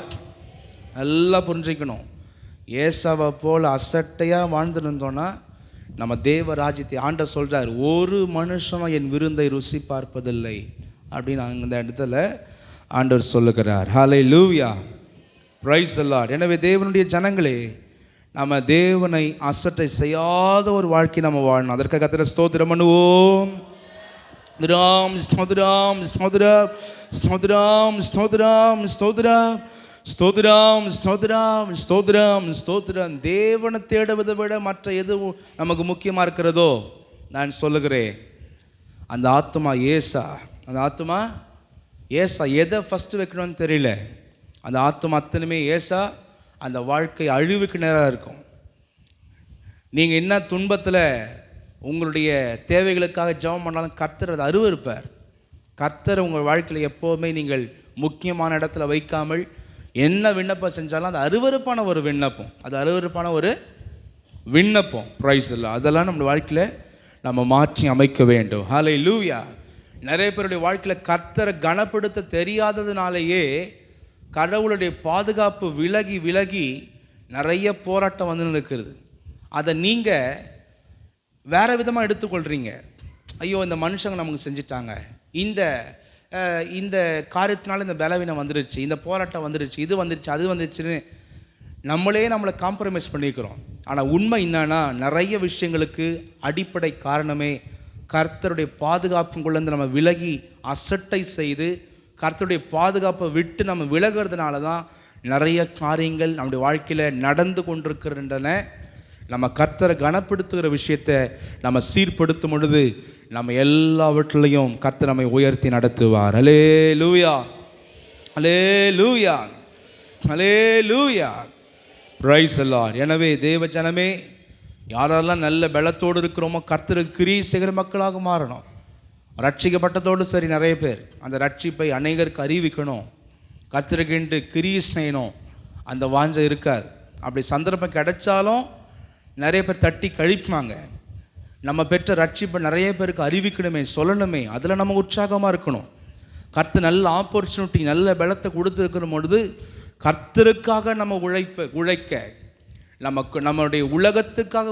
நல்லா புரிஞ்சுக்கணும். ஏசாவை போல் அசட்டையாக வாழ்ந்துருந்தோன்னா நம்ம தேவ ராஜ்யத்தை ஆண்டவர் சொல்கிறார், ஒரு மனுஷனும் என் விருந்தை ருசி பார்ப்பதில்லை அப்படின்னு அந்த இடத்துல ஆண்டவர் சொல்லுகிறார். ஹல்லேலூயா. Praise the Lord. எனவே தேவனுடைய ஜனங்களே, நம்ம தேவனை அசட்டை செய்யாத ஒரு வாழ்க்கை நம்ம வாழணும். அதற்காக கர்த்தரை ஸ்தோத்திரம் பண்ணுவோம். ஸ்தோத்திரம் ஸ்தோத்திரம் ஸ்தோத்திரம் ஸ்தோத்திரம் ஸ்தோத்திரம் ஸ்தோத்திரம் ஸ்தோத்திரம் ஸ்தோத்திரம் ஸ்தோத்திரம் ஸ்தோத்திரம். தேவனை தேடுவதை விட மற்ற எது நமக்கு முக்கியமாக இருக்கிறதோ நான் சொல்லுகிறேன், அந்த ஆத்மா ஏசா. அந்த ஆத்மா ஏசா எதை ஃபஸ்ட்டு வைக்கணும்னு தெரியல. அந்த ஆத்மா அத்தனையுமே ஏசா. அந்த வாழ்க்கை அழிவுக்கு நேராக இருக்கும். நீங்கள் என்ன துன்பத்தில் உங்களுடைய தேவைகளுக்காக ஜெபம் பண்ணாலும் கர்த்தர் அதை அருவருப்பார். கர்த்தர் உங்கள் வாழ்க்கையில் எப்போவுமே நீங்கள் முக்கியமான இடத்துல வைக்காமல் என்ன விண்ணப்பம் செஞ்சாலும் அது அருவருப்பான ஒரு விண்ணப்பம், அது அருவருப்பான ஒரு விண்ணப்பம். பிரைஸ் இல்லை. அதெல்லாம் நம்ம வாழ்க்கையில் நம்ம மாற்றி அமைக்க வேண்டும். ஹல்லேலூயா. நிறைய பேருடைய வாழ்க்கையில் கர்த்தரை கனப்படுத்த தெரியாததுனாலேயே கடவுளுடைய பாதுகாப்பு விலகி விலகி நிறைய போராட்டம் வந்து இருக்கிறது. அதை நீங்கள் வேறு விதமாக எடுத்துக்கொள்கிறீங்க. ஐயோ, இந்த மனுஷங்க நமக்கு செஞ்சிட்டாங்க, இந்த காரியத்தினால இந்த பலவீனம் வந்துருச்சு, இந்த போராட்டம் வந்துருச்சு, இது வந்துருச்சு, அது வந்துருச்சுன்னு நம்மளை காம்ப்ரமைஸ் பண்ணிக்கிறோம். ஆனால் உண்மை என்னன்னா, நிறைய விஷயங்களுக்கு அடிப்படை காரணமே கர்த்தருடைய பாதுகாப்புக்குள்ளேருந்து நம்ம விலகி அசட்டை செய்து கர்த்தருடைய பாதுகாப்பை விட்டு நம்ம விலகிறதுனால தான் நிறைய காரியங்கள் நம்முடைய வாழ்க்கையில் நடந்து கொண்டிருக்கின்றன. நம்ம கர்த்தரை கனப்படுத்துகிற விஷயத்தை நம்ம சீர்படுத்தும் பொழுது நம்ம எல்லாவற்றிலையும் கர்த்தர் நம்மை உயர்த்தி நடத்துவார். அல்லேலூயா, அல்லேலூயா, அல்லேலூயா, பிரைஸ் தி லார்ட். எனவே தேவ ஜனமே, யாரெல்லாம் நல்ல பலத்தோடு இருக்கிறோமோ கர்த்தருக்கு கிரியை செய்கிற மக்களாக மாறணும். ரட்சிக்கப்பட்டதோடு சரி, நிறைய பேர் அந்த ரட்சிப்பை அநேகருக்கு அறிவிக்கணும், கர்த்தருக்கென்று கிரியை செய்யணும், அந்த வாஞ்சை இருக்காது. அப்படி சந்தர்ப்பம் கிடைச்சாலும் நிறைய பேர் தட்டி கழிப்பாங்க. நம்ம பெற்ற ரட்சிப்பை நிறைய பேருக்கு அறிவிக்கணுமே, சொல்லணுமே, அதில் நம்ம உற்சாகமாக இருக்கணும். கர்த்தர் நல்ல ஆப்பர்ச்சுனிட்டி, நல்ல பலத்தை கொடுத்துருக்கிற பொழுது கர்த்தருக்காக நம்ம உழைக்க நமக்கு நம்மளுடைய உலகத்துக்காக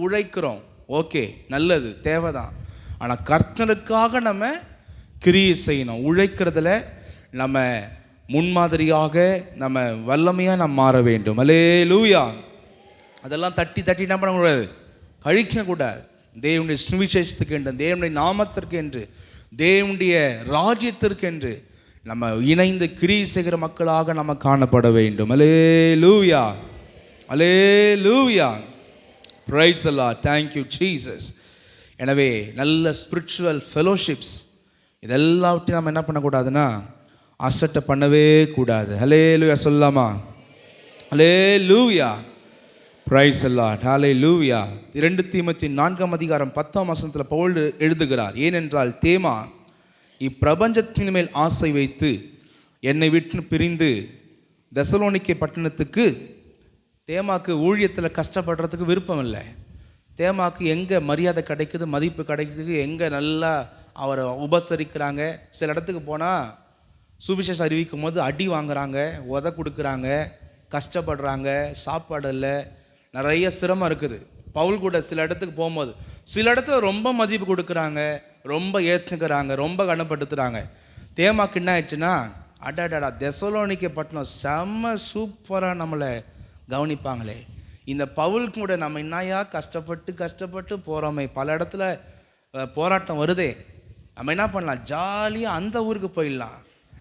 உழைக்கிறோம். ஓகே, நல்லது, தேவைதான். ஆனால் கர்த்தருக்காக நம்ம கிரியை செய்யணும். உழைக்கிறதுல நம்ம முன்மாதிரியாக நம்ம வல்லமையாக நம்ம மாற வேண்டும். அல்லேலூயா. அதெல்லாம் தட்டி என்ன பண்ணக்கூடாது, கழிக்கக்கூடாது. தேவனுடைய சுவிசேஷத்துக்கு என்று, தேவனுடைய நாமத்திற்கு என்று, தேவனுடைய ராஜ்யத்திற்கு என்று நம்ம இணைந்து கிரியை செய்கிற மக்களாக நம்ம காணப்பட வேண்டும். அல்லேலூயா, அல்லேலூயா, praise the Lord. Thank you Jesus. எனவே நல்ல ஸ்பிரிச்சுவல் ஃபெலோஷிப்ஸ் இதெல்லாவற்றையும் நம்ம என்ன பண்ணக்கூடாதுன்னா அசட்டை பண்ணவே கூடாது. அல்லேலூயா சொல்லாமா? அல்லேலூயா, பிரைஸ் தி லார்ட், ஹல்லேலூயா. 2 தீமோத்தேயு 4:10 பவுல் எழுதுகிறார், ஏனென்றால் தேமா இப்பிரபஞ்சத்தின் மேல் ஆசை வைத்து என்னை விட்டு பிரிந்து தெசலோனிக்கே பட்டணத்துக்கு, தேமாக்கு ஊழியத்தில் கஷ்டப்படுறதுக்கு விருப்பம் இல்லை. தேமாக்கு எங்கே மரியாதை கிடைக்குது, மதிப்பு கிடைக்குது, எங்கே நல்லா அவரை உபசரிக்கிறாங்க. சில இடத்துக்கு போனால் சுவிசேஷம் அறிவிக்கும் போது அடி வாங்குறாங்க, உத கொடுக்குறாங்க, கஷ்டப்படுறாங்க, சாப்பாடு இல்லை, நிறைய சிரமம் இருக்குது. பவுல் கூட சில இடத்துக்கு போகும்போது சில இடத்துல ரொம்ப மதிப்பு கொடுக்குறாங்க, ரொம்ப ஏற்றுக்கிறாங்க, ரொம்ப கனப்படுத்துகிறாங்க. தேமாக்கு என்ன ஆயிடுச்சுன்னா, அடாடாடா தெசலோனிக்கே பட்டணம் செம்ம சூப்பராக நம்மளை கவனிப்பாங்களே, இந்த பவுல் கூட நம்ம என்னையா கஷ்டப்பட்டு போகிறோமே, பல இடத்துல போராட்டம் வருதே, நம்ம என்ன பண்ணலாம், ஜாலியாக அந்த ஊருக்கு போயிடலாம்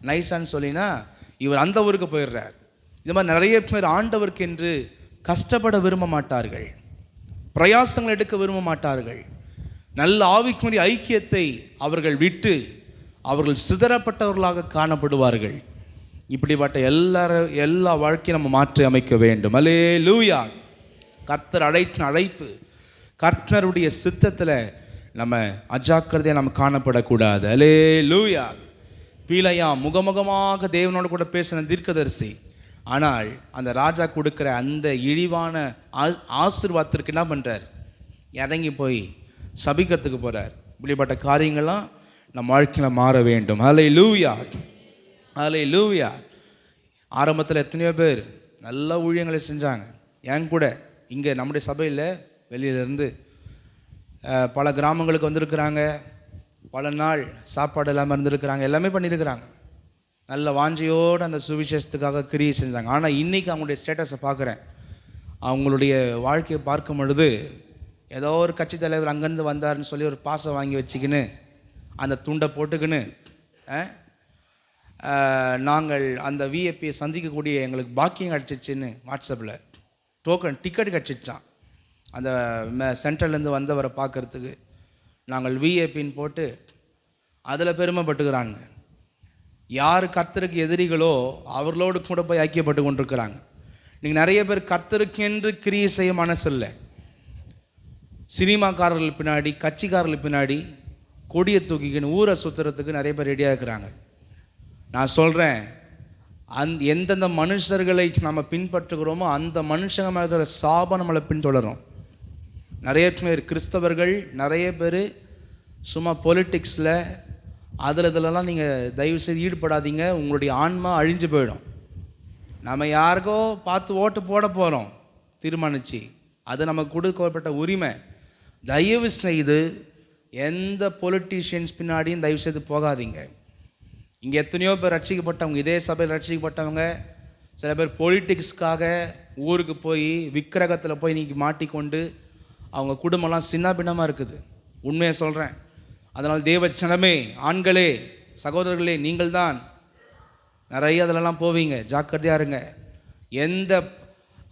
நைஸான்னு சொல்லினா இவர் அந்த ஊருக்கு போயிடுறார். இது மாதிரி நிறைய பேர் ஆண்டவருக்கு என்று கஷ்டப்பட விரும்ப மாட்டார்கள், பிரயாசங்கள் எடுக்க விரும்ப மாட்டார்கள். நல்ல ஆவிக்குரிய ஐக்கியத்தை அவர்கள் விட்டு அவர்கள் சிதறப்பட்டவர்களாக காணப்படுவார்கள். இப்படிப்பட்ட எல்லா வாழ்க்கையும் நம்ம மாற்றி அமைக்க வேண்டும். அல்லேலூயா. கர்த்தர் அழைப்பு, கர்த்தருடைய சித்தத்தில் நம்ம அஜாக்கிரதையாக நம்ம காணப்படக்கூடாது. அல்லேலூயா. பீலையா முகமுகமாக தேவனோடு கூட பேசின தீர்க்கதரிசி, ஆனால் அந்த ராஜா கொடுக்குற அந்த இழிவான ஆசீர்வாதத்திற்கு என்ன பண்ணுறார், இறங்கி போய் சபிக்கிறதுக்கு போகிறார். இப்படிப்பட்ட காரியங்கள்லாம் நம்ம வாழ்க்கையில் மாற வேண்டும். ஹல்லேலூயா, ஹல்லேலூயா. ஆரம்பத்தில் எத்தனையோ பேர் நல்ல ஊழியங்களை செஞ்சாங்க. என் கூட இங்கே நம்முடைய சபையில் வெளியிலேருந்து பல கிராமங்களுக்கு வந்திருக்கிறாங்க, பல நாள் சாப்பாடு இல்லாமல் இருந்திருக்கிறாங்க, எல்லாமே பண்ணியிருக்கிறாங்க. நல்ல வாஞ்சையோடு அந்த சுவிசேஷத்துக்காக கிரியை செஞ்சாங்க. ஆனால் இன்றைக்கி அவங்களுடைய ஸ்டேட்டஸை பார்க்குறேன், அவங்களுடைய வாழ்க்கையை பார்க்கும் பொழுது ஏதோ ஒரு கட்சி தலைவர் அங்கேருந்து வந்தார்னு சொல்லி ஒரு பாசை வாங்கி வச்சுக்கின்னு அந்த துண்டை போட்டுக்கின்னு நாங்கள் அந்த விஐபியை சந்திக்கக்கூடிய எங்களுக்கு பாக்கியம் கிடச்சிச்சின்னு வாட்ஸ்அப்பில் டிக்கெட் கிடச்சிச்சான். அந்த சென்ட்ரல்லேருந்து வந்தவரை பார்க்குறதுக்கு நாங்கள் விஐபின்னு போட்டு அதில் பெருமைப்பட்டுக்கிறாங்க. யார் கர்த்தருக்கு எதிரிகளோ அவர்களோடு கூட போய் ஐக்கியப்பட்டு கொண்டிருக்கிறாங்க. நீங்கள் நிறைய பேர் கர்த்தருக்கென்று கிரியை செய்ய மனசு இல்லை, சினிமாக்காரர்கள் பின்னாடி, கட்சிக்காரர்கள் பின்னாடி கொடியை தூக்கிக்கின்னு ஊரை சுற்றுறதுக்கு நிறைய பேர் ரெடியாக இருக்கிறாங்க. நான் சொல்கிறேன், எந்தெந்த மனுஷர்களை நம்ம பின்பற்றுகிறோமோ அந்த மனுஷங்க மேலே இருக்கிற சாபம் நம்மளை பின்தொடரும். நிறைய பேர் கிறிஸ்தவர்கள், நிறைய பேர் சும்மா பொலிட்டிக்ஸில் இதிலெல்லாம் நீங்கள் தயவுசெய்து ஈடுபடாதீங்க, உங்களுடைய ஆன்மா அழிஞ்சு போயிடும். நம்ம யாருக்கோ பார்த்து ஓட்டு போட போகிறோம் தீர்மானித்து, அது நமக்கு கொடுக்கப்பட்ட உரிமை. தயவு செய்து எந்த பொலிட்டீஷியன்ஸ் பின்னாடியும் தயவு செய்து போகாதீங்க. இங்கே எத்தனையோ பேர் ரட்சிக்கப்பட்டவங்க, இதே சபையில் ரட்சிக்கப்பட்டவங்க, சில பேர் பொலிட்டிக்ஸ்க்காக ஊருக்கு போய் விக்கிரகத்தில் போய் இன்றைக்கி மாட்டிக்கொண்டு அவங்க குடும்பம்லாம் சின்ன பின்னமாக இருக்குது. உண்மையை சொல்கிறேன். அதனால் தேவ ஜனமே, ஆண்களே, சகோதரர்களே, நீங்கள் தான் நிறைய அதிலெல்லாம் போவீங்க, ஜாக்கிரதையாக இருங்க.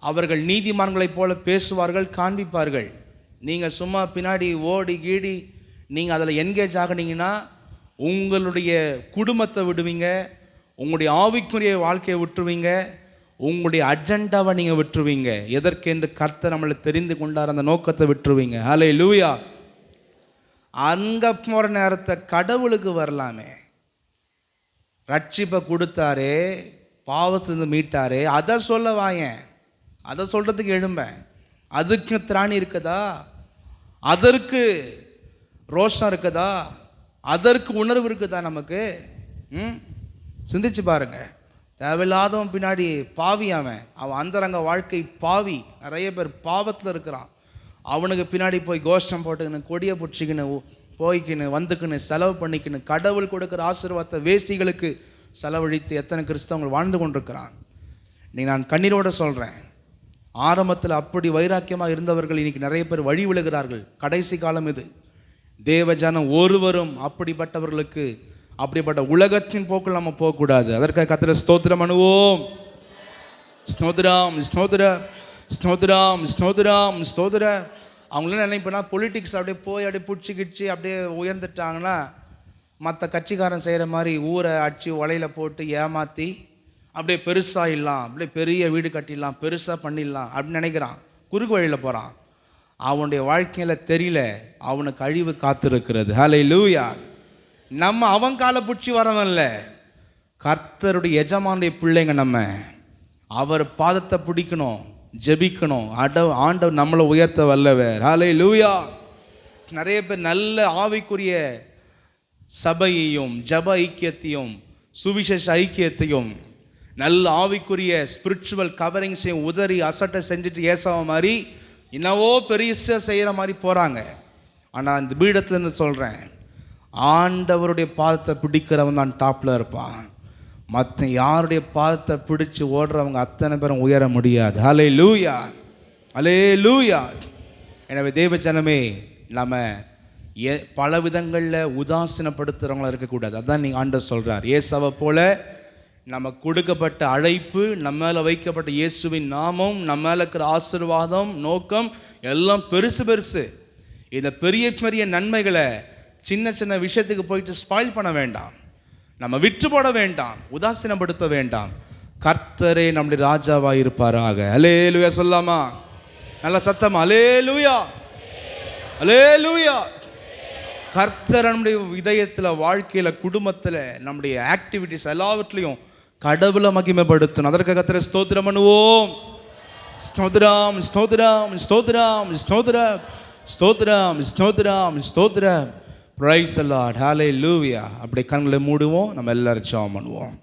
அவர்கள் நீதிமான்களைப் போல பேசுவார்கள், காண்பிப்பார்கள். நீங்கள் சும்மா பின்னாடி ஓடி கீடி நீங்கள் அதில் என்கேஜ் ஆகினீங்கன்னா உங்களுடைய குடும்பத்தை விடுவீங்க, உங்களுடைய ஆவிக்குரிய வாழ்க்கையை விட்டுருவீங்க, உங்களுடைய அஜெண்டாவை நீங்கள் விட்டுருவீங்க. எதற்கென்று கர்த்தர் நம்மளை தெரிந்து கொண்டார் அந்த நோக்கத்தை விட்டுருவீங்க. ஹல்லேலூயா. அங்கே போகிற நேரத்தை கடவுளுக்கு வரலாமே. ரட்சிப்பை கொடுத்தாரே, பாவத்திலிருந்து மீட்டாரே, அதை சொல்ல வாயேன், அதை சொல்கிறதுக்கு எழும்பேன். அதுக்கு திராணி இருக்குதா? அதற்கு ரோஷம் இருக்குதா? அதற்கு உணர்வு இருக்குதா நமக்கு? சிந்திச்சு பாருங்க. தேவையில்லாதவன் பின்னாடி பாவி, அவன் அந்தரங்க வாழ்க்கை பாவி. நிறைய பேர் பாவத்தில் இருக்கிறான். அவனுக்கு பின்னாடி போய் கோஷ்டம் போட்டுக்கின்னு, கொடியை பிடிச்சிக்கின்னு, போய்க்கின்னு வந்துக்கின்னு, செலவு பண்ணிக்கின்னு, கடவுள் கொடுக்குற ஆசீர்வாதத்தை வேசிகளுக்கு செலவழித்து எத்தனை கிறிஸ்தவங்கள் வாழ்ந்து கொண்டிருக்கிறான். இன்னைக்கு நான் கண்ணீரோடு சொல்கிறேன், ஆரம்பத்தில் அப்படி வைராக்கியமாக இருந்தவர்கள் இன்னைக்கு நிறைய பேர் வழி விழுகிறார்கள். கடைசி காலம் இது. தேவஜனம் ஒருவரும் அப்படிப்பட்டவர்களுக்கு, அப்படிப்பட்ட உலகத்தின் போக்கில் நம்ம போகக்கூடாது. அதற்காக கர்த்தரை ஸ்தோத்திரம் பண்ணுவோம். ஸ்தோத்திரம், ஸ்தோத்திரம், ஸ்தோத்திரம், ஸ்தோத்திரம், ஸ்தோத்திரம். அவங்களாம் நினைப்பேன்னா பொலிட்டிக்ஸ் அப்படியே போய் அப்படியே பிடிச்சிக்கிச்சு அப்படியே உயர்ந்துட்டாங்கன்னா மற்ற கட்சிக்காரன் செய்கிற மாதிரி ஊரை அடிச்சு உலையில் போட்டு ஏமாற்றி அப்படியே பெருசாகிடலாம், அப்படியே பெரிய வீடு கட்டிடலாம், பெருசாக பண்ணிடலாம் அப்படின்னு நினைக்கிறான். குறுக்கு வழியில் போகிறான். அவனுடைய வாழ்க்கையில் தெரியல அவனுக்கு அழிவு காத்திருக்கிறது. ஹல்லேலூயா. நம்ம அவன் காலை பிடிச்சி வரவன்ல, கர்த்தருடைய எஜமானுடைய பிள்ளைங்க. நம்ம அவர் பாதத்தை பிடிக்கணும், ஜெபிக்கணும். ஆண்டவர் நம்மளை உயர்த்த வல்லவர். ஹல்லேலூயா. நிறைய பேர் நல்ல ஆவிக்குரிய சபையையும் ஜப ஐக்கியத்தையும் சுவிசேஷ ஐக்கியத்தையும் நல்ல ஆவிக்குரிய ஸ்பிரிச்சுவல் கவரிங்ஸையும் உதறி அசட்டை செஞ்சுட்டு ஏசாவை மாதிரி என்னவோ பெருசாக செய்கிற மாதிரி போகிறாங்க. ஆனால் இந்த பீடத்துலேருந்து சொல்கிறேன், ஆண்டவருடைய பாதத்தை பிடிக்கிறவன் தான் டாப்பில் இருப்பான். மற்ற யாருடைய பாதத்தை பிடிச்சி ஓடுறவங்க அத்தனை பேரும் உயர முடியாது. ஹல்லேலூயா, ஹல்லேலூயா. எனவே தேவஜனமே, நம்ம பல விதங்களில் உதாசீனப்படுத்துகிறவங்களா இருக்கக்கூடாது. அதான் நீங்கள் ஆண்டவர் சொல்கிறார். ஏசாவை போல நம்ம கொடுக்கப்பட்ட அழைப்பு, நம்ம மேலே வைக்கப்பட்ட இயேசுவின் நாமம், நம்ம மேலே இருக்கிற ஆசீர்வாதம், நோக்கம் எல்லாம் பெருசு பெருசு. இந்த பெரிய பெரிய நன்மைகளை சின்ன சின்ன விஷயத்துக்கு போயிட்டு ஸ்பாயில் பண்ண வேண்டாம், நம்ம விற்று போட வேண்டாம், உதாசீனப்படுத்த வேண்டாம். கர்த்தரே நம்முடைய ராஜாவாக இருப்பாராக. ஹல்லேலூயா சொல்லாமா? நல்ல சத்தமா ஹல்லேலூயா, ஹல்லேலூயா. கர்த்தர் நம்முடைய இதயத்தில், வாழ்க்கையில், குடும்பத்தில், நம்முடைய ஆக்டிவிட்டிஸ் எல்லாவற்றிலையும் கடவுளை மகிமைப்படுத்தணும். அதற்கு கர்த்தரை ஸ்தோத்திரம் பண்ணுவோம். ஸ்தோத்திரம், ஸ்தோத்திரம், ஸ்தோத்திரம், ஸ்தோத்திரம், ஸ்தோத்திரம், ஸ்தோத்திரம், ஸ்தோத்திரம். Praise the Lord. ஹல்லேலூயா. அப்படி கண்களை மூடுவோம், நம்ம எல்லாரும் ஜெபம் பண்ணுவோம்.